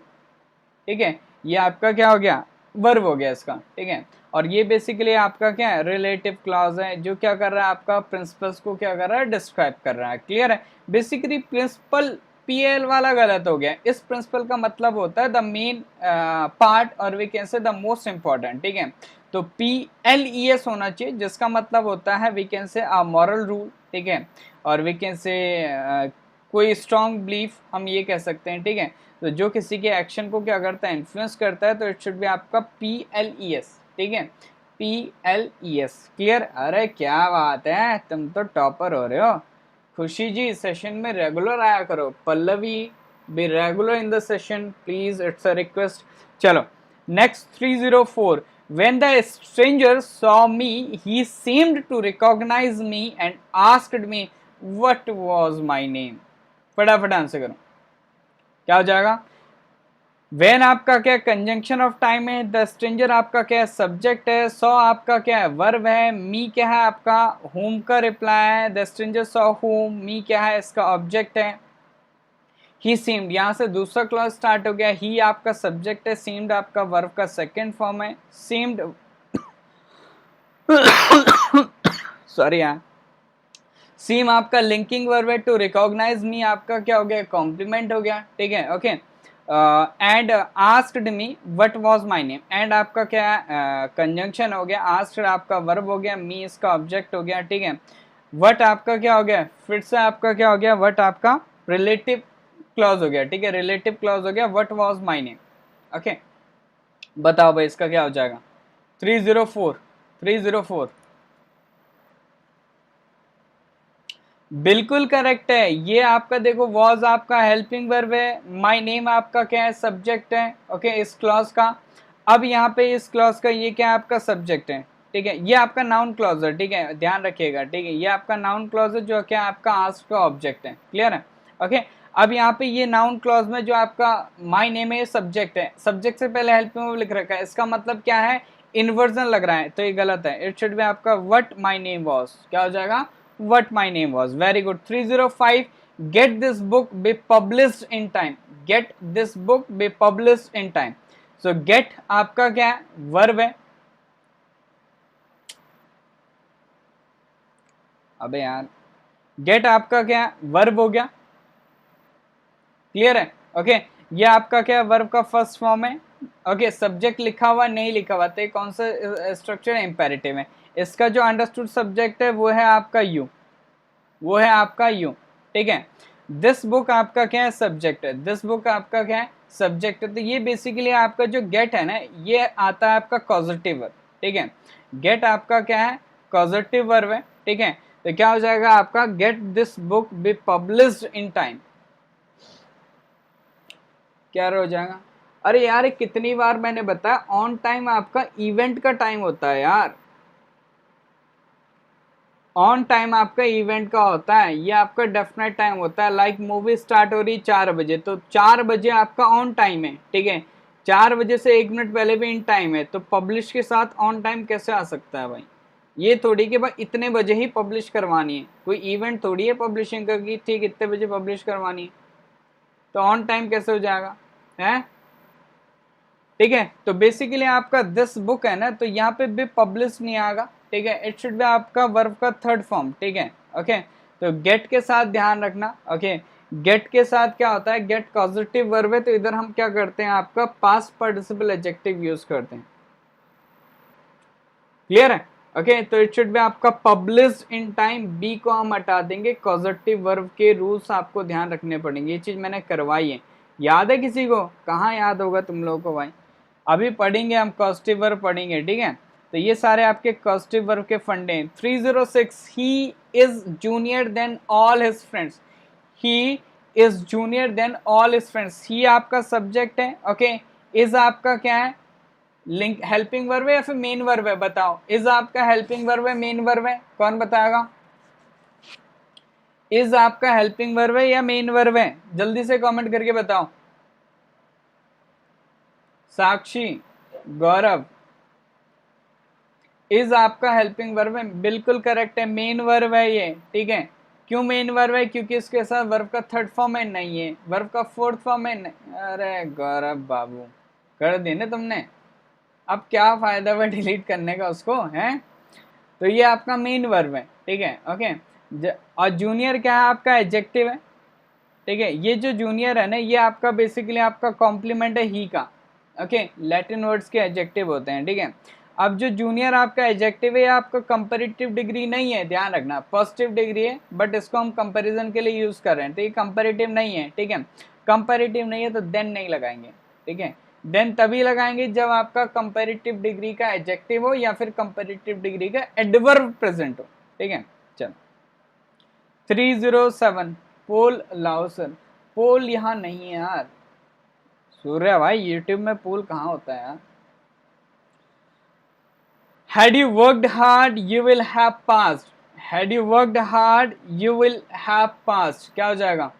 S1: ठीक है, ये आपका क्या हो गया, वर्ब हो गया इसका, ठीक है, और ये बेसिकली आपका क्या है, रिलेटिव क्लॉज है जो क्या कर रहा है आपका प्रिंसिपल्स को क्या कर रहा है, डिस्क्राइब कर रहा है, क्लियर है, बेसिकली प्रिंसिपल पीएल वाला गलत हो गया, इस प्रिंसिपल का मतलब होता है द मेन पार्ट और we can say the most important, ठीक है, तो PLES होना चाहिए जिसका मतलब होता है वी कैन से अ मॉरल रूल, ठीक है, और वी कैन से कोई स्ट्रॉन्ग बिलीफ हम ये कह सकते हैं, ठीक है, तो जो किसी के एक्शन को क्या करता है, इन्फ्लुएंस करता है, तो इट शुड बी आपका PLES, ठीक है, PLES, क्लियर, अरे क्या बात है, तुम तो टॉपर हो रहे हो, खुशी जी सेशन में रेगुलर आया करो, Pallavi be regular in the session please, it's a request. चलो next 304, when the stranger saw me he seemed to recognize me and asked me what was my name। फटाफट आंसर करो, क्या हो जाएगा? वेन आपका क्या कंजंक्शन ऑफ टाइम है, the stranger आपका क्या सब्जेक्ट है, सॉ आपका क्या है वर्ब है, मी क्या है आपका होम का रिप्लाई है, द स्ट्रेंजर सॉ होम, मी क्या है इसका ऑब्जेक्ट है, ही सीम्ड यहां से दूसरा क्लॉज स्टार्ट हो गया, ही आपका सब्जेक्ट है, सीम्ड आपका वर्ब का सेकंड फॉर्म है, सीम्ड सॉरी यार, सीम आपका लिंकिंग वर्ब है, टू रिकॉग्नाइज मी आपका क्या हो गया कॉम्प्लीमेंट हो गया, ठीक है okay. And asked me what was my name, and आपका क्या कंजंक्शन हो गया, आस्क्ड आपका वर्ब हो गया, मी इसका ऑब्जेक्ट हो गया, ठीक है। व्हाट आपका क्या हो गया, फिर से आपका क्या हो गया, व्हाट आपका रिलेटिव क्लॉज हो गया, ठीक है, रिलेटिव क्लॉज हो गया, what was my name, okay. बताओ भाई इसका क्या हो जाएगा? 304 304 बिल्कुल करेक्ट है। ये आपका देखो वॉज आपका हेल्पिंग वर्ब है, माय नेम आपका क्या है सब्जेक्ट है, ओके इस क्लॉज का। अब यहाँ पे इस क्लॉज का ये क्या आपका सब्जेक्ट है, ठीक है, ये आपका नाउन क्लॉज है, ठीक है ध्यान रखिएगा, ठीक है ये आपका नाउन क्लॉज है जो क्या आपका आस्क का ऑब्जेक्ट है, क्लियर है ओके। अब यहाँ पे ये नाउन क्लॉज में जो आपका माय नेम है सब्जेक्ट है, सब्जेक्ट से पहले हेल्पिंग वर्ब लिख रखा है, इसका मतलब क्या है इन्वर्जन लग रहा है, तो ये गलत है, इट शुड बी आपका व्हाट माय नेम वाज, क्या हो जाएगा what my name was। very good। 305 get this book be published in time, get this book be published in time। so get आपका क्या वर्ब है, अबे यार get आपका क्या वर्ब हो गया, क्लियर है ओके। ये आपका क्या वर्ब का फर्स्ट फॉर्म है, ओके सब्जेक्ट लिखा हुआ नहीं लिखा हुआ, तो कौन सा स्ट्रक्चर है इंपेरेटिव है, इसका जो अंडरस्टूड सब्जेक्ट है वो है आपका यू, वो है आपका यू, ठीक है। दिस बुक आपका क्या है सब्जेक्ट है, दिस बुक आपका क्या है सब्जेक्ट है, तो ये बेसिकली आपका जो गेट है ना ये आता है आपका कॉजेटिव वर्ब, ठीक है। गेट आपका क्या है कॉजेटिव वर्ब है, ठीक है, तो क्या हो जाएगा आपका get this book be published in time, क्या हो जाएगा? अरे यार कितनी बार मैंने बताया ऑन टाइम आपका इवेंट का टाइम होता है यार, ऑन टाइम आपका इवेंट का होता है, ये आपका डेफिनेट टाइम होता है। लाइक मूवी स्टार्ट हो रही 4 बजे, तो 4 बजे आपका ऑन टाइम है, ठीक है, 4 बजे से 1 मिनट पहले भी इन टाइम है, तो पब्लिश के साथ ऑन टाइम कैसे आ सकता है भाई? ये थोड़ी कि भाई इतने बजे ही पब्लिश करवानी है, कोई इवेंट थोड़ी है पब्लिशिंग का कि ठीक इतने बजे पब्लिश करवानी है, तो ऑन टाइम कैसे हो जाएगा है, ठीक है। तो बेसिकली आपका दिस बुक है ना, तो यहाँ पे भी पब्लिश नहीं आएगा, ठीक है, इट शुड बी आपका वर्ब का थर्ड फॉर्म, ठीक है ओके। तो गेट के साथ ध्यान रखना, ओके गेट के साथ क्या होता है, गेट पॉजिटिव वर्ब है, तो इधर हम क्या करते हैं आपका पास्ट पार्टिसिपल एडजेक्टिव यूज करते हैं, क्लियर है ओके। तो इट शुड बी आपका पब्लिश्ड इन टाइम, बी को हम हटा देंगे, पॉजिटिव वर्ब के रूल्स आपको ध्यान रखने पड़ेंगे, ये चीज मैंने करवाई है, याद है किसी को? कहाँ याद होगा तुम लोगों को भाई, अभी पढ़ेंगे हम कॉस्टिव वर्ब पढ़ेंगे, ठीक है। तो ये सारे आपके कॉस्टिव वर्ब के फंडे हैं। 306 he is junior than all his friends, he is junior than all his friends, he आपका सब्जेक्ट है ओके, इज आपका क्या है लिंक हेल्पिंग वर्ब है या फिर मेन वर्ब है, बताओ इज आपका हेल्पिंग वर्ब है मेन वर्ब है, कौन बताएगा? इज आपका हेल्पिंग वर्ब है या मेन वर्ब है, जल्दी से कमेंट करके बताओ। साक्षी, गौरव, इज आपका हेल्पिंग वर्ब है, बिल्कुल करेक्ट है, मेन वर्ब है ये, ठीक है। क्यों मेन वर्ब है? क्योंकि इसके साथ वर्ब का थर्ड फॉर्म है नहीं है, वर्ब का फोर्थ फॉर्म है नहीं। अरे गौरव बाबू कर दी ना तुमने, अब क्या फायदा हुआ डिलीट करने का उसको है। तो ये आपका मेन वर्ब है, ठीक है ओके। और जूनियर क्या है आपका एडजेक्टिव है, ठीक है, ये जो जूनियर है ना ये आपका बेसिकली आपका कॉम्प्लीमेंट है ही का, ओके लैटिन वर्ड्स के एडजेक्टिव होते हैं, ठीक है। अब जो जूनियर आपका एडजेक्टिव है आपका कंपैरेटिव डिग्री नहीं है, ध्यान रखना पॉजिटिव डिग्री है, बट इसको हम कंपैरिजन के लिए यूज कर रहे हैं, तो ये कंपैरेटिव नहीं है, ठीक है। कंपैरेटिव नहीं है तो देन नहीं लगाएंगे, ठीक है, देन तभी लगाएंगे जब आपका कंपैरेटिव डिग्री का एडजेक्टिव हो या फिर कंपैरेटिव डिग्री का एडवर्ब प्रेजेंट हो, ठीक है। चलो 307 पोल लाउसन, पोल यहाँ नहीं है यार सूर्य भाई, यूट्यूब में पोल कहाँ होता है यार। Had you worked hard, you will have passed. Had you worked hard, you will have passed. क्या हो जाएगा?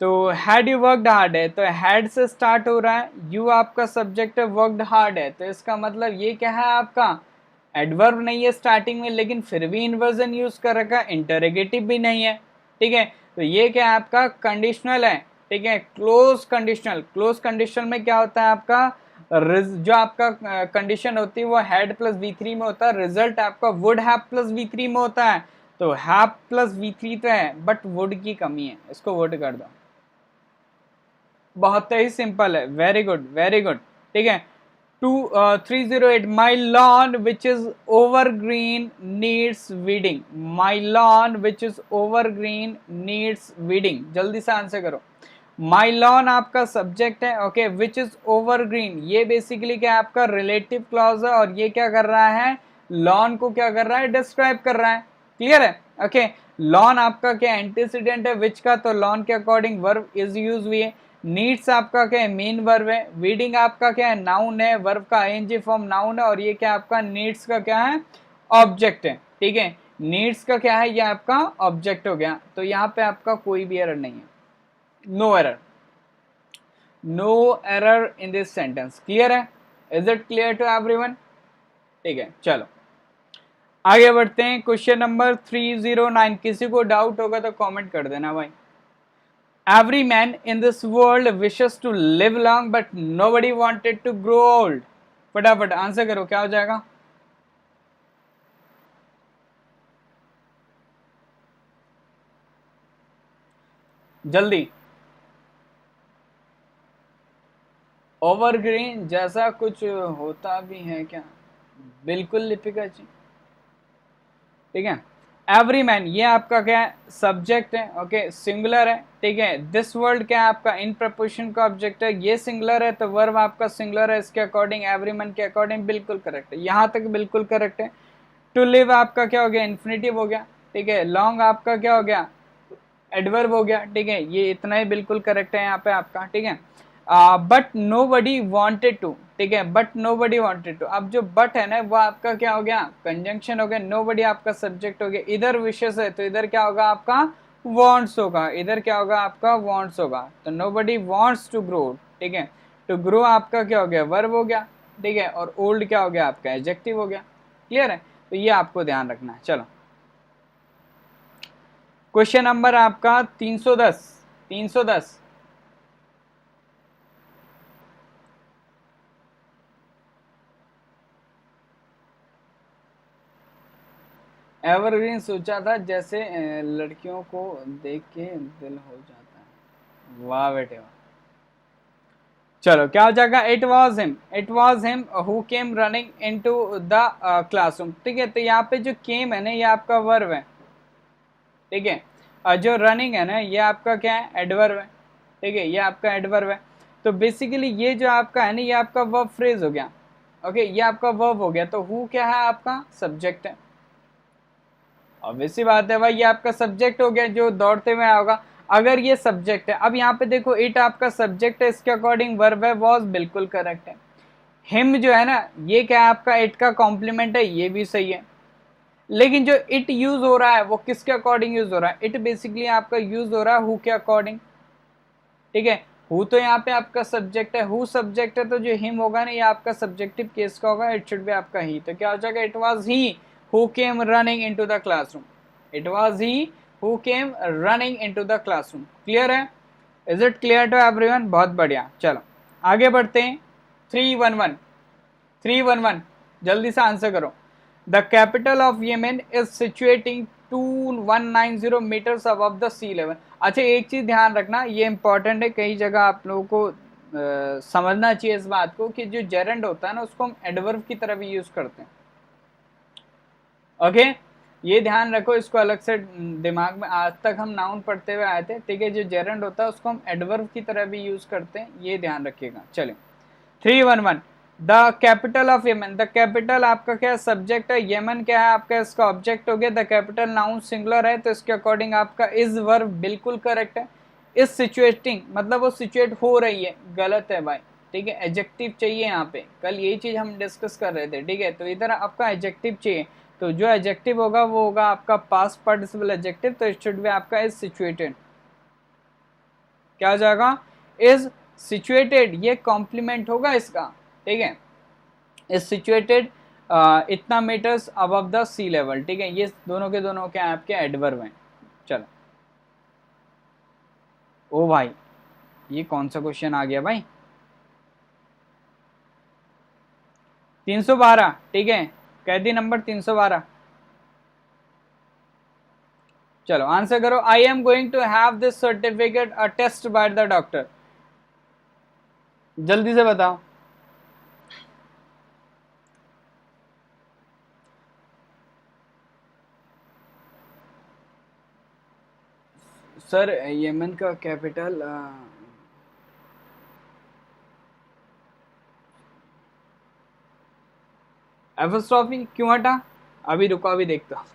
S1: तो had you worked hard है तो had से स्टार्ट हो रहा है, you आपका सब्जेक्ट है, worked hard है, तो इसका मतलब ये क्या है आपका एडवर्ब नहीं है स्टार्टिंग में, लेकिन फिर भी इन्वर्जन यूज कर रखा है, इंटरोगेटिव भी नहीं है, ठीक है। तो ये क्या है आपका कंडीशनल है, ठीक है, क्लोज कंडीशनल। क्लोज कंडीशनल में क्या होता है आपका, जो आपका कंडीशन होती है वो हैड प्लस V3 में होता है, रिजल्ट आपका वुड हैव प्लस V3 में होता है। तो हैव प्लस V3 तो है बट वुड की कमी है, इसको वुड कर दो। बहुत ही सिंपल है, वेरी गुड वेरी गुड, ठीक है। 308 my lawn which is over green needs weeding. My lawn which is over green needs weeding, जल्दी से आंसर करो। माई लॉन आपका सब्जेक्ट है, okay, which is over green, ये बेसिकली क्या आपका रिलेटिव क्लॉज है, और ये क्या कर रहा है, लॉन को क्या कर रहा है, डिस्क्राइब कर रहा है। क्लियर है, ओके। लॉन आपका क्या एंटीसीडेंट है विच का, तो लॉन के अकॉर्डिंग वर्ब इज यूज हुई है। नीड्स आपका क्या है, मेन वर्ब है। वीडिंग आपका क्या है, नाउन है, वर्ब का आईएनजी फॉर्म नाउन है, और ये क्या आपका नीड्स का क्या है, ऑब्जेक्ट है, ठीक है। नीड्स का क्या है, ये आपका ऑब्जेक्ट हो गया। तो यहाँ पे आपका कोई भी एरर नहीं है, no error, no error in this sentence. Clear है, is it clear to everyone? ठीक है, चलो आगे बढ़ते हैं। Question number 309। किसी को डाउट होगा तो कमेंट कर देना भाई। Every man in this world wishes to live long, but nobody wanted to grow old. फटाफट आंसर करो, क्या हो जाएगा? जल्दी। ओवरग्रीन जैसा कुछ होता भी है क्या? बिल्कुल लिपिका जी, ठीक है। एवरी मैन ये आपका क्या है, सब्जेक्ट है, ओके, सिंगुलर है, ठीक है। दिस वर्ल्ड क्या है आपका इन प्रपोजिशन का ऑब्जेक्ट है, ये सिंगुलर है तो वर्ब आपका सिंगुलर है, इसके अकॉर्डिंग एवरी मैन के अकॉर्डिंग बिल्कुल करेक्ट है, यहाँ तक बिल्कुल करेक्ट है। टू लिव आपका क्या हो गया, इन्फिनिटिव हो गया, ठीक है। लॉन्ग आपका क्या हो गया, एडवर्ब हो गया, ठीक है। ये इतना ही बिल्कुल करेक्ट है यहाँ पे आपका, ठीक है। But nobody wanted to, ठीक है, but nobody wanted to. अब जो बट है ना वो आपका क्या हो गया, कंजंक्शन हो गया, नो बडी आपका सब्जेक्ट हो गया। इधर विशेष है तो इधर क्या होगा आपका, वॉन्ट्स होगा, इधर क्या होगा आपका, वॉन्ट्स होगा। तो nobody wants to grow, ठीक है। टू ग्रो आपका क्या हो गया, वर्ब हो गया, ठीक है। और ओल्ड क्या हो गया आपका, एडजेक्टिव हो गया। क्लियर है, तो ये आपको ध्यान रखना है। चलो क्वेश्चन नंबर आपका 310। 310 एवरग्रीन सोचा था जैसे लड़कियों को देख के दिल हो जाता है। वाह बेटे वाह। चलो क्या हो जाएगा, it was him, it was him who came running into the classroom, ठीक है। तो यहाँ पे जो केम है ना ये आपका वर्ब है, ठीक है। और जो रनिंग है ना ये आपका क्या है, एडवर्ब है, ठीक है, ये आपका एडवर्ब है। तो बेसिकली ये जो आपका है ना ये आपका वर्ब फ्रेज हो गया, ओके, ये आपका वर्ब हो गया। तो हु क्या है आपका सब्जेक्ट है, ऑब्वियसली बात है भाई, ये आपका सब्जेक्ट हो गया जो दौड़ते हुए होगा। अगर ये सब्जेक्ट है, अब यहाँ पे देखो इट आपका सब्जेक्ट है, इसके अकॉर्डिंग वर्ब है, वॉज बिल्कुल करेक्ट है। हिम जो है ना ये क्या है आपका इट का कॉम्प्लीमेंट है, ये भी सही है। लेकिन जो इट यूज हो रहा है वो किसके अकॉर्डिंग यूज हो रहा है, इट बेसिकली आपका यूज हो रहा है हु के अकॉर्डिंग, ठीक है। हु तो यहाँ पे आपका सब्जेक्ट है, हु सब्जेक्ट है, तो जो हिम होगा ना ये आपका सब्जेक्टिव केस का होगा, इट शुड बी आपका ही। तो क्या हो जाएगा, it was he who came running into the classroom, it was he who came running into the classroom. Clear है, is it clear to everyone? बहुत बढ़िया। चलो आगे बढ़ते हैं। 311 311 जल्दी से आंसर करो। The capital of Yemen is situating 2190 metres above the sea level. अच्छा एक चीज ध्यान रखना, ये इंपॉर्टेंट है, कई जगह आप लोगों को समझना चाहिए इस बात को कि जो जेरेंड होता है ना उसको हम एडवर्ब की तरह भी यूज करते हैं, ओके। ये ध्यान रखो, इसको अलग से दिमाग में, आज तक हम नाउन पढ़ते हुए आए थे, ठीक है। जो जेरेंड होता है उसको हम एडवर्ब की तरह भी यूज करते हैं, ये ध्यान रखिएगा। चलिए 311 the capital of Yemen. The capital आपका क्या है, सब्जेक्ट है, येमन क्या है आपका इसका ऑब्जेक्ट हो गया। द कैपिटल नाउन सिंगुलर है तो इसके अकॉर्डिंग आपका इज वर्ब बिल्कुल करेक्ट है। इज सिचुएटिंग मतलब वो सिचुएट हो रही है, गलत है भाई, ठीक है। एडजेक्टिव चाहिए यहाँ पे, कल यही चीज हम डिस्कस कर रहे थे, ठीक है। तो इधर आपका एडजेक्टिव चाहिए, तो जो एडजेक्टिव होगा वो होगा आपका पास्ट पार्टिसिपल एडजेक्टिव, तो इट शुड बी आपका इज सिचुएटेड। क्या हो जाएगा? इज सिचुएटेड, ये कॉम्प्लीमेंट होगा इसका, ठीक है। इज सिचुएटेड इतना metres above the sea level, ठीक है। ये दोनों के दोनों क्या आपके एडवर्ब हैं। चलो, ओ भाई ये कौन सा क्वेश्चन आ गया भाई? 312, ठीक है। कैदी नंबर 312। चलो आंसर करो। I am going to have this certificate attest by the doctor. जल्दी से बताओ। सर यमन का कैपिटल एपोस्ट्रोफी क्यों हटा? अभी रुको, अभी देखता हूं।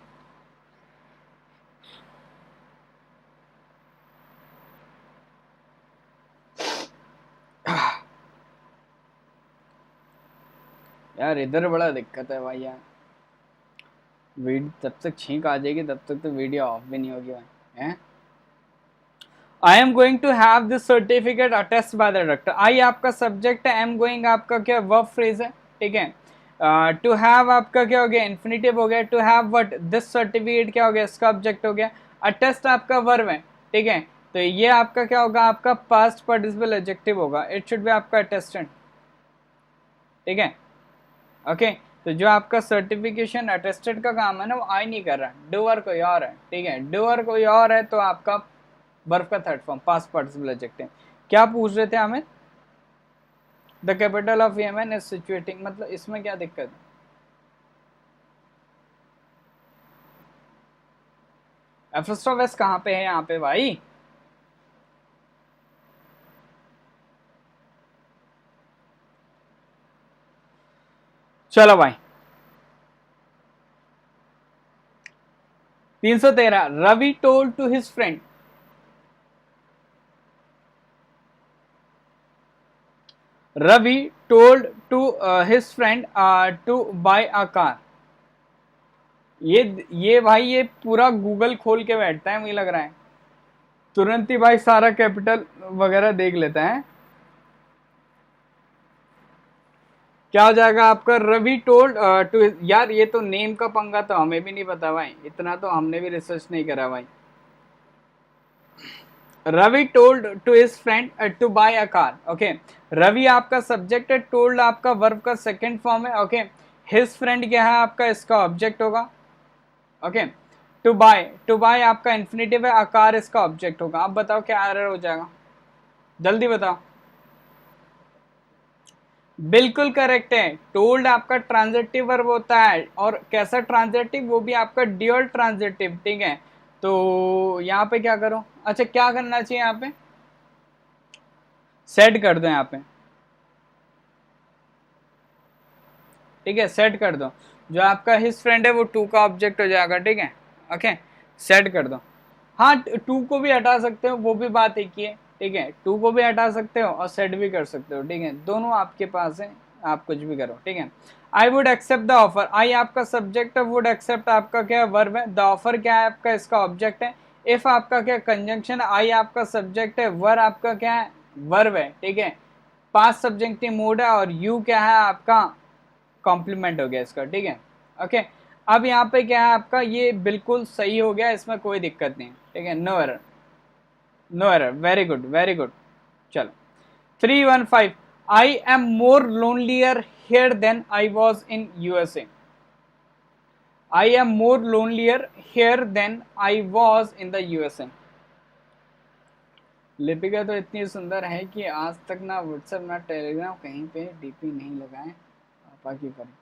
S1: यार इधर बड़ा दिक्कत है भाई यार, तब तक छींक आ जाएगी, तब तक तो वीडियो ऑफ भी नहीं होगी भाई हैं। I am going to have this certificate attest by the doctor. I आपका सब्जेक्ट है, एम गोइंग आपका क्या वर्ब फ्रेज है, ठीक है। टू हैव आपका क्या हो गया? इन्फिनिटिव हो गया। To have what? This certificate क्या हो गया? इसका ऑब्जेक्ट हो गया। अटेस्ट आपका वर्ब है, ठीक है। तो ये आपका क्या होगा? आपका पास्ट पार्टिसिपल एडजेक्टिव होगा। इट शुड बी आपका अटेस्टेड, ठीक है। ओके तो जो आपका सर्टिफिकेशन अटेस्टेड का काम है ना, वो आई नहीं कर रहा, डूअर कोई और है, ठीक है। डूअर कोई और है, तो आपका वर्ब का third form past participle adjective. क्या पूछ रहे थे हमें? The capital of Yemen is situating, मतलब इसमें क्या दिक्कत है? एफिस्टोवेस कहाँ पे है यहाँ पे भाई? चलो भाई 313, Ravi told to his friend, Ravi told to his friend to buy a car. ये भाई ये पूरा गूगल खोल के बैठता है, मुझे लग रहा है तुरंत ही भाई सारा कैपिटल वगैरह देख लेता है। क्या हो जाएगा आपका? रवि टोल्ड टू, यार ये तो नेम का पंगा तो हमें भी नहीं पता भाई, इतना तो हमने भी रिसर्च नहीं करा भाई। Ravi told to his friend to buy a car, okay. Ravi आपका सब्जेक्ट है, टोल्ड आपका वर्ब का सेकंड फॉर्म है, ओके। हिज फ्रेंड क्या है आपका? इसका ऑब्जेक्ट होगा, ओके। टू बाय आपका इन्फिनिटिव है, अ कार इसका ऑब्जेक्ट होगा। अब बताओ क्या एरर हो जाएगा, जल्दी बताओ। बिल्कुल करेक्ट है। टोल्ड आपका ट्रांजिटिव वर्ब होता है, और कैसा ट्रांजिटिव? वो भी आपका ड्यूअल ट्रांजिटिव, ठीक है। तो यहाँ पे क्या करो? अच्छा क्या करना चाहिए यहाँ पे? सेट कर दो यहाँ पे, ठीक है। सेट कर दो, जो आपका हिज फ्रेंड है वो टू का ऑब्जेक्ट हो जाएगा, ठीक है। ओके सेट कर दो। हाँ टू को भी हटा सकते हो, वो भी बात एक ही है, ठीक है। टू को भी हटा सकते हो और सेट भी कर सकते हो, ठीक है। दोनों आपके पास है, आप कुछ भी करो, ठीक है। I would accept the offer, I आपका सब्जेक्ट है, वुड एक्सेप्ट आपका क्या है? वर्ब है। द ऑफर क्या है आपका? इसका ऑब्जेक्ट है। इफ आपका क्या? कंजंक्शन। आई आपका सब्जेक्ट है, वर आपका क्या है? वर्ब है, ठीक है। पास्ट सब्जेक्टिव मूड है, और यू क्या है आपका? कॉम्प्लीमेंट हो गया इसका, ठीक है। ओके अब यहाँ पे क्या है आपका? ये बिल्कुल सही हो गया, इसमें कोई दिक्कत नहीं, ठीक है। No error, no error, very good very good. चलो 315, I am more lonelier here than I was in USA. I am more lonelier here than I was in the USA. Lipika तो इतनी सुंदर है कि आज तक ना व्हाट्सएप ना टेलीग्राम कहीं पे डीपी नहीं लगाए, पापा की परी।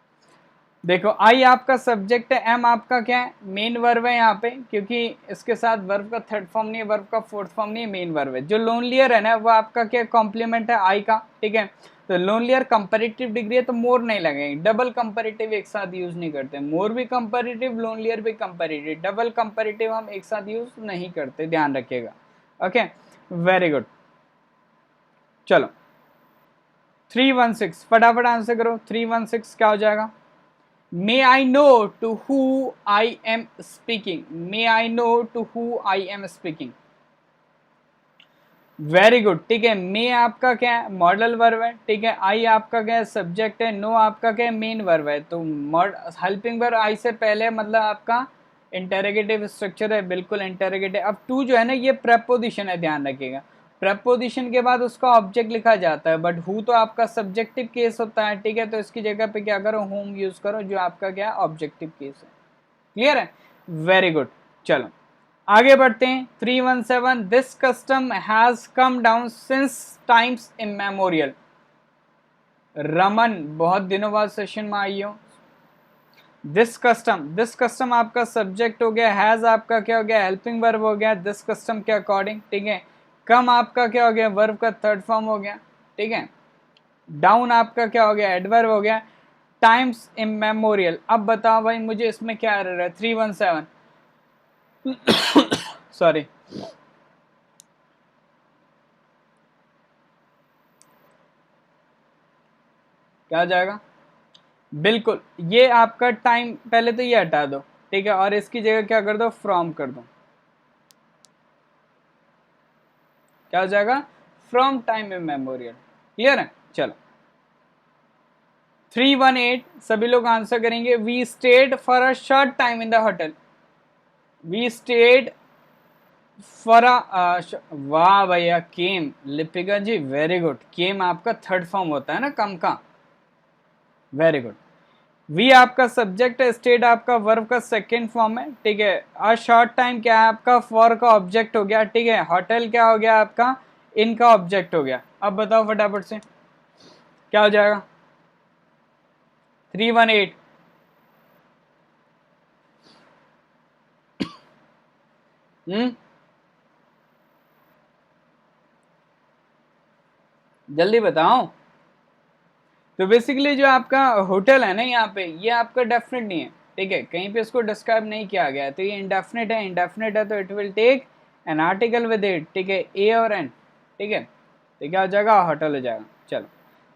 S1: देखो आई आपका सब्जेक्ट है, एम आपका क्या है? मेन वर्ब है यहाँ पे, क्योंकि इसके साथ वर्ब का थर्ड फॉर्म नहीं है, वर्ब का फोर्थ फॉर्म नहीं है, मेन वर्ब है। जो लोनलियर है ना वो आपका क्या? कॉम्प्लीमेंट है आई का, ठीक है। तो लोनलियर कंपैरेटिव डिग्री है, तो मोर नहीं लगेंगे। डबल कंपैरेटिव एक साथ यूज नहीं करते, मोर भी कंपैरेटिव, लोनलियर भी कंपैरेटिव, डबल कंपैरेटिव हम एक साथ यूज नहीं करते, ध्यान रखिएगा, ओके। Very good. चलो 316 फटाफट आंसर करो। 316 क्या हो जाएगा? May I know to who I am speaking. May I know to who I am speaking. Very good, ठीक है। मे आपका क्या है? मॉडल वर्ब है, ठीक है। आई आपका क्या है? सब्जेक्ट है। नो आपका क्या है? मेन वर्ब है। तो हेल्पिंग वर्ब आई से पहले मतलब आपका इंटेरोगेटिव स्ट्रक्चर है, बिल्कुल इंटेरोगेटिव। अब टू जो है ना, ये प्रेपोजिशन है, ध्यान रखिएगा। प्रेपोजिशन के बाद उसका ऑब्जेक्ट लिखा जाता है, बट हु तो आपका सब्जेक्टिव केस होता है, ठीक है। तो इसकी जगह पे क्या करो? होम यूज करो, जो आपका क्या है? ऑब्जेक्टिव केस है। क्लियर है? Very good. चलो आगे बढ़ते हैं। 317 this custom has come down since times immemorial. Raman, बहुत दिनों बाद सेशन में आई हो। दिस कस्टम आपका सब्जेक्ट हो गया, हैज आपका क्या हो गया? हेल्पिंग वर्ब हो गया दिस कस्टम के अकॉर्डिंग, ठीक है। कम आपका क्या हो गया? वर्ब का थर्ड फॉर्म हो गया, ठीक है। डाउन आपका क्या हो गया? एडवर्ब हो गया। Times immemorial. अब बताओ भाई मुझे इसमें क्या एरर है? 317 सॉरी, क्या हो जाएगा? बिल्कुल, ये आपका टाइम, पहले तो ये हटा दो, ठीक है। और इसकी जगह क्या कर दो? फ्रॉम कर दो। क्या हो जाएगा? From time immemorial. क्लियर है? चलो 318 सभी लोग आंसर करेंगे। We stayed for a short time in the hotel. We stayed for वाह भैया, came Lipika ji, very good. Came आपका थर्ड फॉर्म होता है ना, कम का। Very good. वी आपका सब्जेक्ट है, स्टेट आपका वर्ब का सेकेंड फॉर्म है, ठीक है। अ शॉर्ट टाइम क्या है आपका? फॉर का ऑब्जेक्ट हो गया, ठीक है। होटल क्या हो गया आपका? इनका ऑब्जेक्ट हो गया। अब बताओ फटाफट से क्या हो जाएगा? 318। जल्दी बताओ। तो बेसिकली जो आपका होटल है ना, यहाँ पे ये आपका डेफिनेट नहीं है, ठीक है। कहीं पे इसको डिस्क्राइब नहीं किया गया है, तो ये इंडेफिनेट है। इंडेफिनेट है तो it will take an article with it, ठीक है, ए और एन, ठीक है। तो क्या हो जाएगा? होटल हो जाएगा। चलो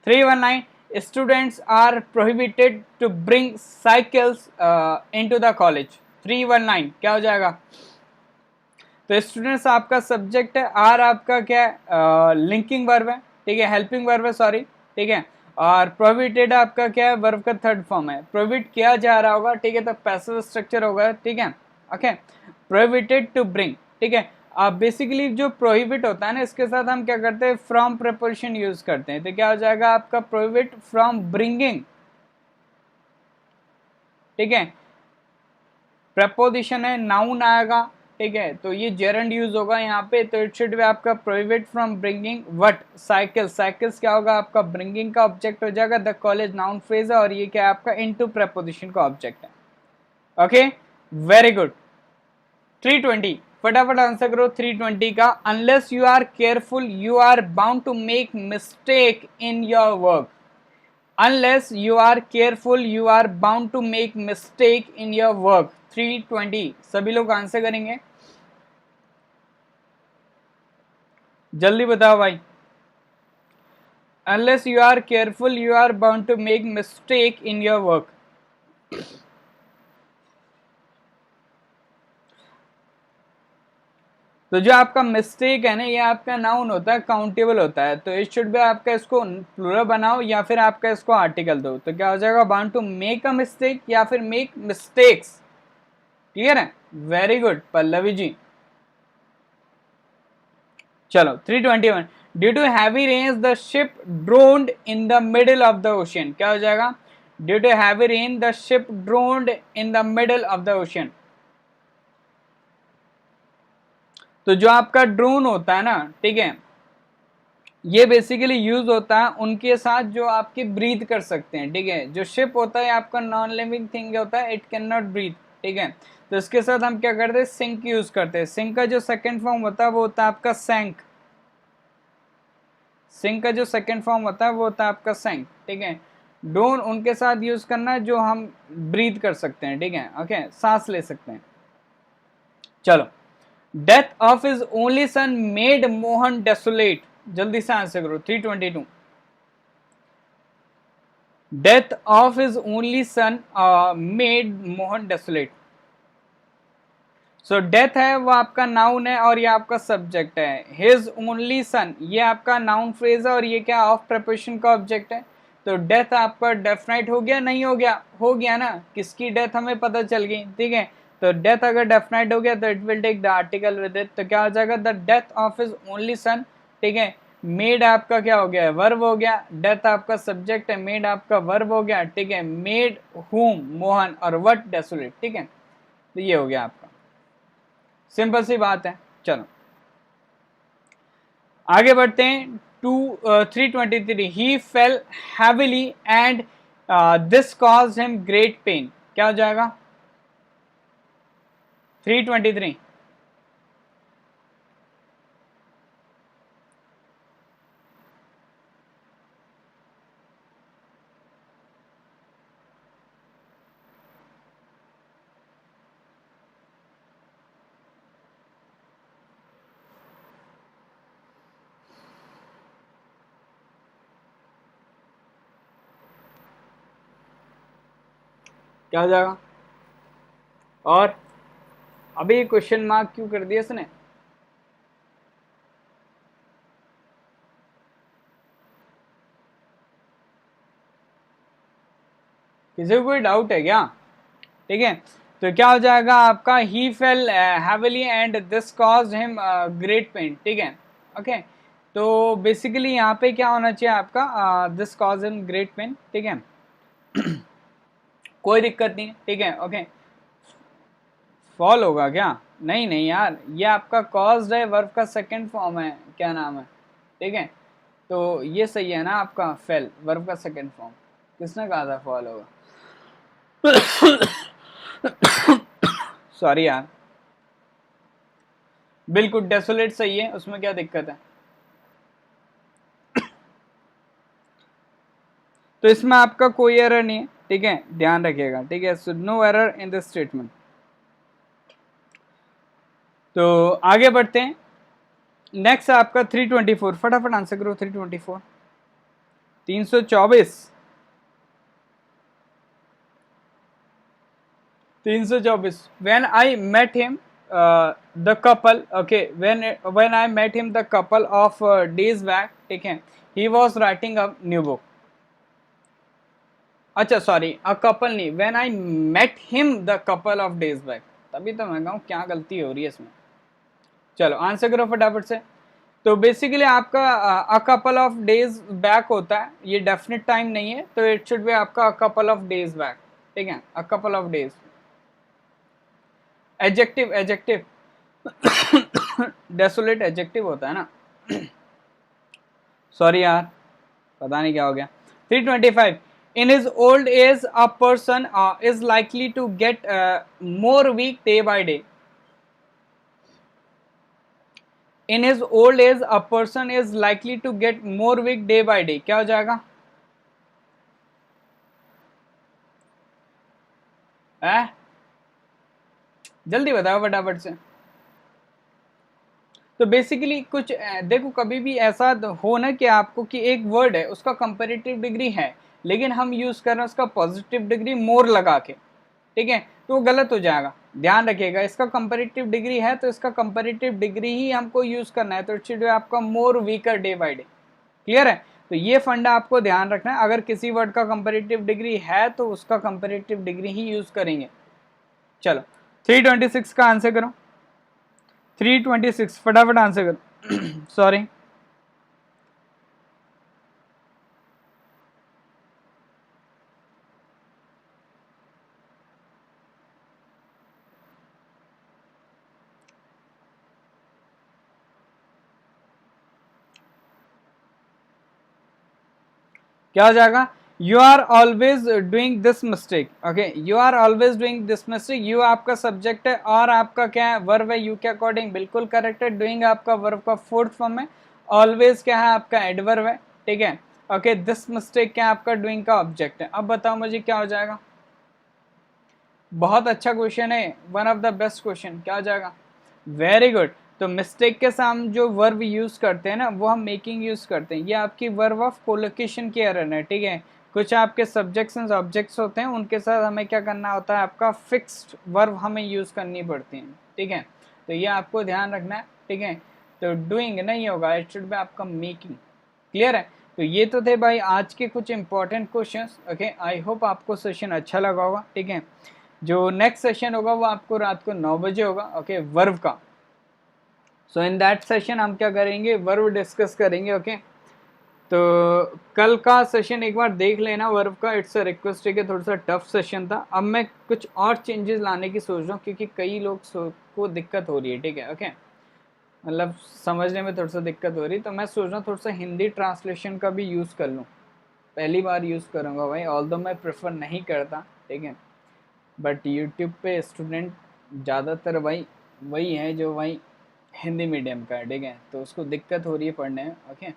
S1: 319 students are prohibited to bring cycles into the college. 319 क्या हो जाएगा? तो स्टूडेंट्स आपका सब्जेक्ट है, आर आपका क्या है? लिंकिंग वर्ब है, ठीक है। हेल्पिंग वर्ब है, सॉरी, ठीक है। और प्रोहिबिटेड आपका क्या है? वर्ब का थर्ड फॉर्म है। प्रोहिबिट किया जा रहा होगा, ठीक है, तो पैसिव स्ट्रक्चर होगा, ठीक है। ओके, प्रोहिबिटेड टू ब्रिंग, ठीक है। अब बेसिकली जो प्रोहिबिट होता है ना, इसके साथ हम क्या करते हैं? फ्रॉम प्रेपोजिशन यूज करते हैं। तो क्या हो जाएगा आपका? प्रोहिबिट फ्रॉम ब्रिंगिंग, ठीक है। प्रपोजिशन है, नाउन आएगा, ठीक है। तो ये जेरंड यूज होगा यहाँ पे, तो इट शुड बी आपका prohibit from bringing what? Cycle. Cycles क्या होगा आपका? ब्रिंगिंग का ऑब्जेक्ट हो जाएगा। द कॉलेज नाउन फ्रेज है, और ये क्या है आपका? इनटू प्रपोजिशन का ऑब्जेक्ट है। Okay, very good. 320 फटाफट आंसर करो 320 का। Unless you are careful you are bound to make mistake in your work. Unless you are careful, you are bound to make mistake in your work. 320 सभी लोग answer करेंगे, जल्दी बताओ भाई। Unless you are careful, you are bound to make mistake in your work. तो जो आपका mistake है ना, ये आपका नाउन होता है, काउंटेबल होता है। तो इट शुड बी आपका, इसको प्लूरल बनाओ या फिर आपका इसको आर्टिकल दो। तो क्या हो जाएगा? Bound to make a mistake या फिर मेक मिस्टेक्स। क्लियर है? Very good Pallavi ji. चलो 321 due to heavy rains the ship drowned in the middle of the ocean. क्या हो जाएगा? Due to heavy rain the ship drowned in the middle of the ocean. तो जो आपका drone होता है ना, ठीक है, ये बेसिकली यूज होता है उनके साथ जो आपके ब्रीथ कर सकते हैं, ठीक है। जो शिप होता है आपका नॉन लिविंग थिंग होता है, इट कैन नॉट ब्रीथ, ठीक है। तो इसके साथ हम क्या करते हैं? सिंक यूज करते हैं। सिंक का जो सेकंड फॉर्म होता है वो होता है आपका सैंक। सिंक का जो सेकंड फॉर्म होता है वो होता है आपका सैंक, ठीक है। डोन उनके साथ यूज करना है जो हम ब्रीथ कर सकते हैं, ठीक है, ओके, सांस ले सकते हैं। चलो death of his only sun made Mohan desolate, जल्दी से आंसर करो। 322। Death of his only sun made Mohan desolate. So death है वो आपका नाउन है और ये आपका सब्जेक्ट है। हिज ओनली सन ये आपका नाउन फ्रेज है और ये क्या ऑफ प्रेपोजिशन का ऑब्जेक्ट है। तो डेथ आपका डेफिनाइट हो गया, नहीं हो गया? हो गया ना, किसकी डेथ हमें पता चल गई, ठीक है। तो डेथ अगर डेफिनाइट हो गया तो it will take the article with it, तो क्या हो जाएगा, the death of his only son, ठीक है। मेड आपका क्या हो गया, वर्ब हो गया। डेथ आपका सब्जेक्ट है, मेड आपका वर्ब हो गया, ठीक है। मेड हुम मोहन और व्हाट डेसोलेट, ठीक है। तो ये हो गया आपका, सिंपल सी बात है। चलो आगे बढ़ते हैं। 323 he fell heavily and this cause him great pain, क्या हो जाएगा? 323 क्या हो जाएगा? और अभी क्वेश्चन मार्क क्यों कर दिया इसने? किसी को कोई डाउट है क्या? ठीक है, तो क्या हो जाएगा आपका, he fell heavily and this caused him great pain, ठीक है। ओके, तो बेसिकली यहाँ पे क्या होना चाहिए आपका, this cause him great pain, ठीक है। कोई दिक्कत नहीं, ठीक है। ओके, फॉल होगा क्या? नहीं नहीं यार, ये आपका कॉज्ड है, वर्ब का सेकंड फॉर्म है, क्या नाम है, ठीक है। तो ये सही है ना आपका, फेल वर्ब का सेकंड फॉर्म। किसने कहा था फॉल होगा? सॉरी यार, बिल्कुल डेसोलेट सही है, उसमें क्या दिक्कत है? तो इसमें आपका कोई एरर नहीं है, ठीक है, ध्यान रखिएगा, ठीक है। So no error in this statement. तो आगे बढ़ते हैं। नेक्स्ट आपका 324, फटाफट आंसर करो। 324 324 324 when I met him the couple, okay, when I met him the couple of days back, ठीक है, he was writing a new book। अच्छा सॉरी, अ कपल नहीं, when I met him the couple of days back, तभी तो मैं कहूँ क्या गलती हो रही है इसमें। चलो आंसर करो फटाफट से। तो बेसिकली आपका a couple of days back होता है, ये डेफिनेट टाइम नहीं है, तो इट शुड बी आपका a couple of days back, ठीक है, a couple of days. Adjective, adjective desolate adjective होता है ना। सॉरी यार, पता नहीं क्या हो गया। 325 in his old age a person is likely to get more weak day by day। in his old age a person is likely to get more weak day by day, क्या हो जाएगा? जल्दी बताओ फटाफट से। तो बेसिकली कुछ देखो, कभी भी ऐसा हो ना कि आपको कि एक वर्ड है उसका कंपेरेटिव डिग्री है, लेकिन हम यूज कर रहे हैं उसका पॉजिटिव डिग्री मोर लगा के, ठीक है, तो वो गलत हो जाएगा। ध्यान रखिएगा, इसका कंपेरेटिव डिग्री है तो इसका कंपेरेटिव डिग्री ही हमको यूज करना है, तो इट शुड बी आपका more weaker day by day. Clear है? तो ये फंडा आपको ध्यान रखना है, अगर किसी वर्ड का कंपेरेटिव डिग्री है तो उसका कंपेरेटिव डिग्री ही यूज करेंगे। चलो 326 का आंसर करो। 326 फटाफट आंसर करो। सॉरी, क्या हो जाएगा? You are always doing this mistake, okay, you are always doing this mistake. You आपका सब्जेक्ट है और आपका क्या है, वर्ब है, यू के अकॉर्डिंग बिल्कुल करेक्ट है। डूइंग आपका वर्ब का फोर्थ फॉर्म है। ऑलवेज क्या है आपका एडवर्ब है, ठीक है। ओके, दिस मिस्टेक क्या है आपका डूइंग का ऑब्जेक्ट है। अब बताओ मुझे क्या हो जाएगा? बहुत अच्छा क्वेश्चन है, one of the best question. क्या हो जाएगा? Very good. तो मिस्टेक के साथ हम जो वर्ब यूज करते हैं ना वो हम मेकिंग यूज करते हैं, ये आपकी वर्ब ऑफ कोलोकेशन की एरर है, ठीक है। कुछ आपके सब्जेक्ट्स एंड ऑब्जेक्ट्स होते हैं उनके साथ हमें क्या करना होता है, आपका फिक्स्ड वर्ब हमें यूज करनी पड़ती है, ठीक है। तो ये आपको ध्यान रखना है, ठीक है। तो डूइंग नहीं होगा, इट शुड बी आपका मेकिंग। क्लियर है। तो ये तो थे भाई आज के कुछ important questions. Okay, I hope आपको सेशन अच्छा लगा होगा, ठीक है। जो नेक्स्ट सेशन होगा वो आपको रात को 9 बजे होगा, ओके, वर्ब का। सो इन दैट सेशन हम क्या करेंगे, वर्ब डिस्कस करेंगे, ओके। तो कल का सेशन एक बार देख लेना वर्ब का, इट्स अ रिक्वेस्ट, ठीक है। थोड़ा सा टफ सेशन था, अब मैं कुछ और चेंजेस लाने की सोच रहा हूँ क्योंकि कई लोग को दिक्कत हो रही है, ठीक है, ओके। मतलब समझने में थोड़ा सा दिक्कत हो रही, तो मैं सोच रहा हूँ थोड़ा सा हिंदी ट्रांसलेशन का भी यूज़ कर लूँ। पहली बार यूज़ करूँगा भाई, ऑल्दो मैं प्रेफर नहीं करता, ठीक है। बट यूट्यूब पे स्टूडेंट ज़्यादातर भाई वही है जो भाई हिंदी मीडियम का है, ठीक है, तो उसको दिक्कत हो रही है पढ़ने में, ओके।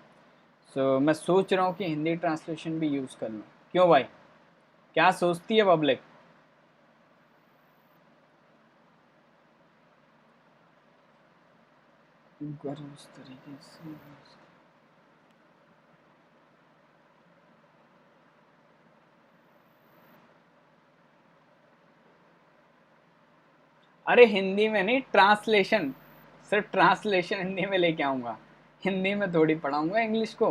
S1: सो मैं सोच रहा हूँ कि हिंदी ट्रांसलेशन भी यूज़ कर लूँ। क्यों भाई, क्या सोचती है पब्लिक? उस तरीके से अरे हिंदी में नहीं, ट्रांसलेशन, सिर्फ ट्रांसलेशन हिंदी में लेके आऊंगा, हिंदी में थोड़ी पढ़ाऊंगा इंग्लिश को।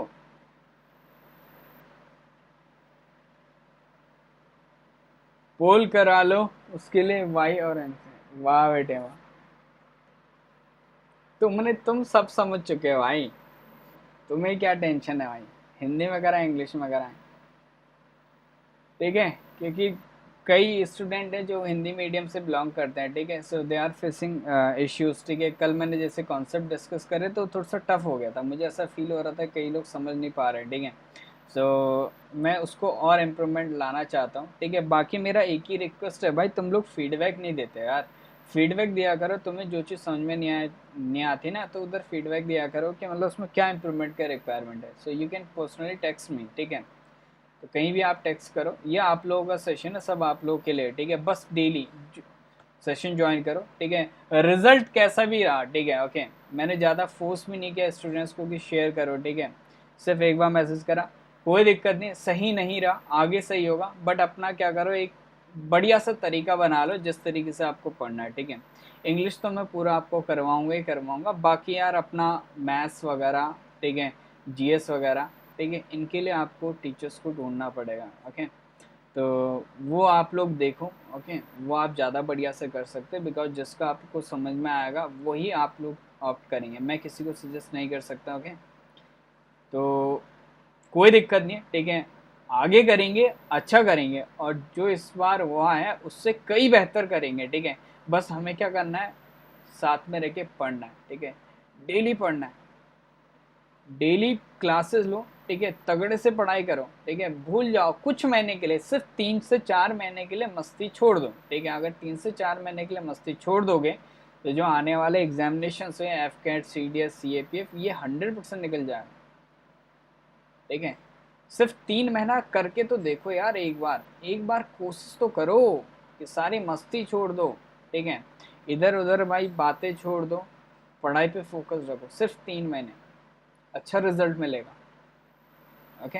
S1: पोल करा लो, उसके लिए वाई और आंसर, वाह बेटे वाह। तुम सब समझ चुके हो भाई, तुम्हें क्या टेंशन है भाई, हिंदी में कराएं इंग्लिश में कराएं, ठीक है। क्योंकि कई स्टूडेंट हैं जो हिंदी मीडियम से बिलोंग करते हैं, ठीक है, सो दे आर फेसिंग इश्यूज, ठीक है। कल मैंने जैसे कॉन्सेप्ट डिस्कस करे तो थोड़ा सा टफ हो गया था, मुझे ऐसा फील हो रहा था कई लोग समझ नहीं पा रहे, ठीक है। सो मैं उसको और इम्प्रूवमेंट लाना चाहता हूँ, ठीक है। बाकी मेरा एक ही रिक्वेस्ट है भाई, तुम लोग फीडबैक नहीं देते यार, फीडबैक दिया करो, तुम्हें जो चीज़ समझ में नहीं आती ना तो उधर फीडबैक दिया करो कि मतलब उसमें क्या इंप्रूवमेंट का रिक्वायरमेंट है। So you can personally text me, ठीक है। तो कहीं भी आप टेक्स्ट करो, ये आप लोगों का सेशन है, सब आप लोगों के लिए, ठीक है। बस डेली सेशन ज्वाइन करो, ठीक है। रिजल्ट कैसा भी रहा, ठीक है, ओके। मैंने ज़्यादा फोर्स भी नहीं किया स्टूडेंट्स को कि शेयर करो, ठीक है। सिर्फ एक बार मैसेज करा, कोई दिक्कत नहीं, सही नहीं रहा आगे सही होगा, बट अपना क्या करो, एक बढ़िया सा तरीका बना लो जिस तरीके से आपको पढ़ना है, ठीक है। इंग्लिश तो मैं पूरा आपको करवाऊंगा ही करवाऊंगा, बाकी यार अपना मैथ्स वगैरह, ठीक है, जीएस वगैरह, ठीक है, इनके लिए आपको टीचर्स को ढूंढना पड़ेगा, ओके। तो वो आप लोग देखो, ओके, वो आप ज़्यादा बढ़िया से कर सकते हैं, बिकॉज जिसका आपको समझ में आएगा वही आप लोग ऑप्ट करेंगे, मैं किसी को सजेस्ट नहीं कर सकता, ओके। तो कोई दिक्कत नहीं है, ठीक है, आगे करेंगे, अच्छा करेंगे, और जो इस बार हुआ है उससे कई बेहतर करेंगे, ठीक है। बस हमें क्या करना है, साथ में रह के पढ़ना है, ठीक है, डेली पढ़ना है, डेली क्लासेस लो, ठीक है, तगड़े से पढ़ाई करो, ठीक है। भूल जाओ कुछ महीने के लिए, सिर्फ 3 से 4 महीने के लिए मस्ती छोड़ दो, ठीक है। अगर 3 से 4 महीने के लिए मस्ती छोड़ दोगे तो जो आने वाले एग्जामिनेशन है, AFCAT, C D S, C A P F, ये 100% निकल जाएगा, ठीक है। सिर्फ 3 महीना करके तो देखो यार, एक बार कोशिश तो करो कि सारी मस्ती छोड़ दो, ठीक है। इधर उधर भाई बातें छोड़ दो, पढ़ाई पे फोकस रखो, सिर्फ 3 महीने, अच्छा रिजल्ट मिलेगा, ओके,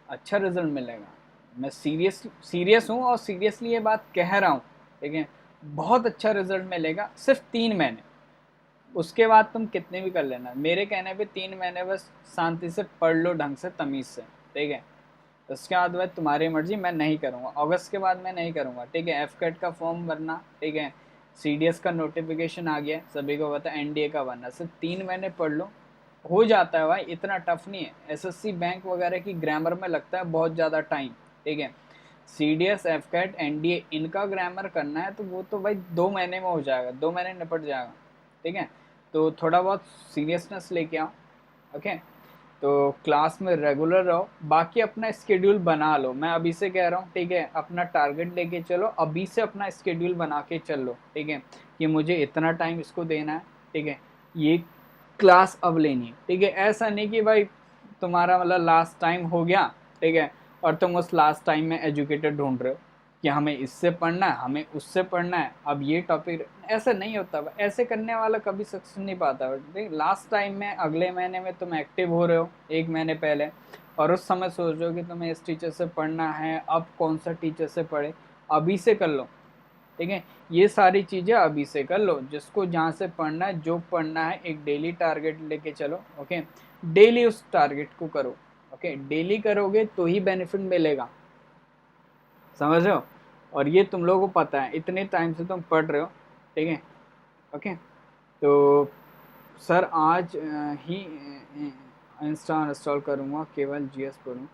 S1: अच्छा रिजल्ट मिलेगा। मैं सीरियस हूँ और सीरियसली ये बात कह रहा हूँ, ठीक है। बहुत अच्छा रिजल्ट मिलेगा, सिर्फ 3 महीने, उसके बाद तुम कितने भी कर लेना, मेरे कहने पे 3 महीने बस शांति से पढ़ लो, ढंग से, तमीज से, ठीक है। उसके बाद भाई तुम्हारी मर्जी, मैं नहीं करूँगा, अगस्त के बाद मैं नहीं करूँगा, ठीक है। एफ कैट का फॉर्म भरना, ठीक है, सी डी एस का नोटिफिकेशन आ गया, सभी को पता है, एन डी ए का भरना, सिर्फ 3 महीने पढ़ लो, हो जाता है भाई, इतना टफ नहीं है। एसएससी बैंक वगैरह की ग्रामर में लगता है बहुत ज़्यादा टाइम, ठीक है। C D S, AFCAT, N D A, इनका ग्रामर करना है तो वो तो भाई 2 महीने में हो जाएगा, 2 महीने निपट जाएगा, ठीक है। तो थोड़ा बहुत सीरियसनेस लेके आओ, ओके। तो क्लास में रेगुलर रहो, बाकी अपना स्केड्यूल बना लो, मैं अभी से कह रहा हूँ, ठीक है। अपना टारगेट लेके चलो, अभी से अपना स्केड्यूल बना के चल लो, ठीक है, कि मुझे इतना टाइम इसको देना है, ठीक है, ये क्लास अब लेनी है, ठीक है। ऐसा नहीं कि भाई तुम्हारा मतलब लास्ट टाइम हो गया, ठीक है, और तुम उस लास्ट टाइम में एजुकेटेड ढूंढ रहे हो कि हमें इससे पढ़ना है, हमें उससे पढ़ना है, अब ये टॉपिक, ऐसा नहीं होता। ऐसे करने वाला कभी सक्सेस नहीं पाता। देख, लास्ट टाइम में अगले महीने में तुम एक्टिव हो रहे हो 1 महीने पहले, और उस समय सोच रहे हो कि तुम्हें इस टीचर से पढ़ना है, अब कौन सा टीचर से पढ़े, अभी से कर लो। ठीक है, ये सारी चीज़ें अभी से कर लो। जिसको जहाँ से पढ़ना है, जो पढ़ना है, एक डेली टारगेट लेके चलो। ओके, डेली उस टारगेट को करो। ओके, डेली करोगे तो ही बेनिफिट मिलेगा, समझ रहे हो। और ये तुम लोगों को पता है, इतने टाइम से तुम पढ़ रहे हो। ठीक है, ओके। तो सर आज ही इंस्टा इंस्टॉल करूँगा, केवल जीएस पढ़ूँ।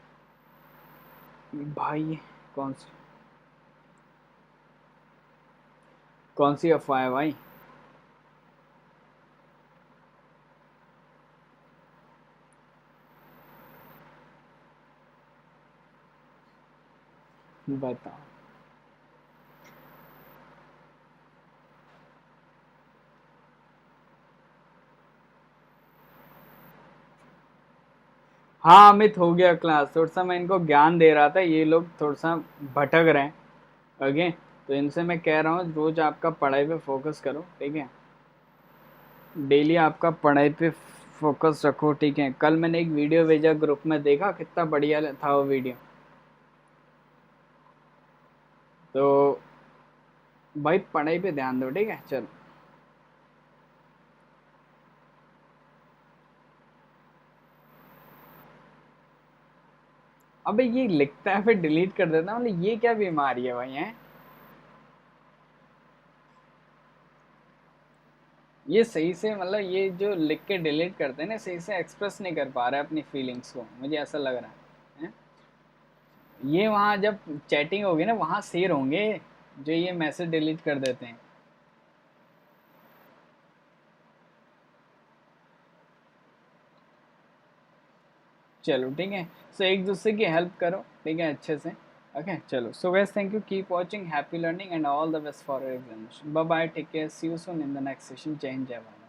S1: भाई कौन सी अफवाह है भाई? बताओ। हाँ अमित, हो गया क्लास। थोड़ा सा मैं इनको ज्ञान दे रहा था, ये लोग थोड़ा सा भटक रहे हैं। ओके, तो इनसे मैं कह रहा हूँ रोज आपका पढ़ाई पे फोकस करो। ठीक है, डेली आपका पढ़ाई पे फोकस रखो। ठीक है, कल मैंने एक वीडियो भेजा ग्रुप में, देखा कितना बढ़िया था वो वीडियो। तो भाई पढ़ाई पे ध्यान दो। ठीक है, चलो। अबे ये लिखता है फिर डिलीट कर देता, मतलब ये क्या बीमारी है भाई? है ये सही से, मतलब ये जो लिख के डिलीट करते हैं ना, सही से एक्सप्रेस नहीं कर पा रहे अपनी फीलिंग्स को, मुझे ऐसा लग रहा है? ये वहाँ जब चैटिंग होगी ना, वहाँ शेयर होंगे जो ये मैसेज डिलीट कर देते हैं। चलो ठीक है, सो एक दूसरे की हेल्प करो। ठीक है, अच्छे से। ओके, चलो। So guys, thank you, keep watching, happy learning and all the best for your examination. Bye bye, take care, see you soon in the next session. जय हिंद, जय भारत।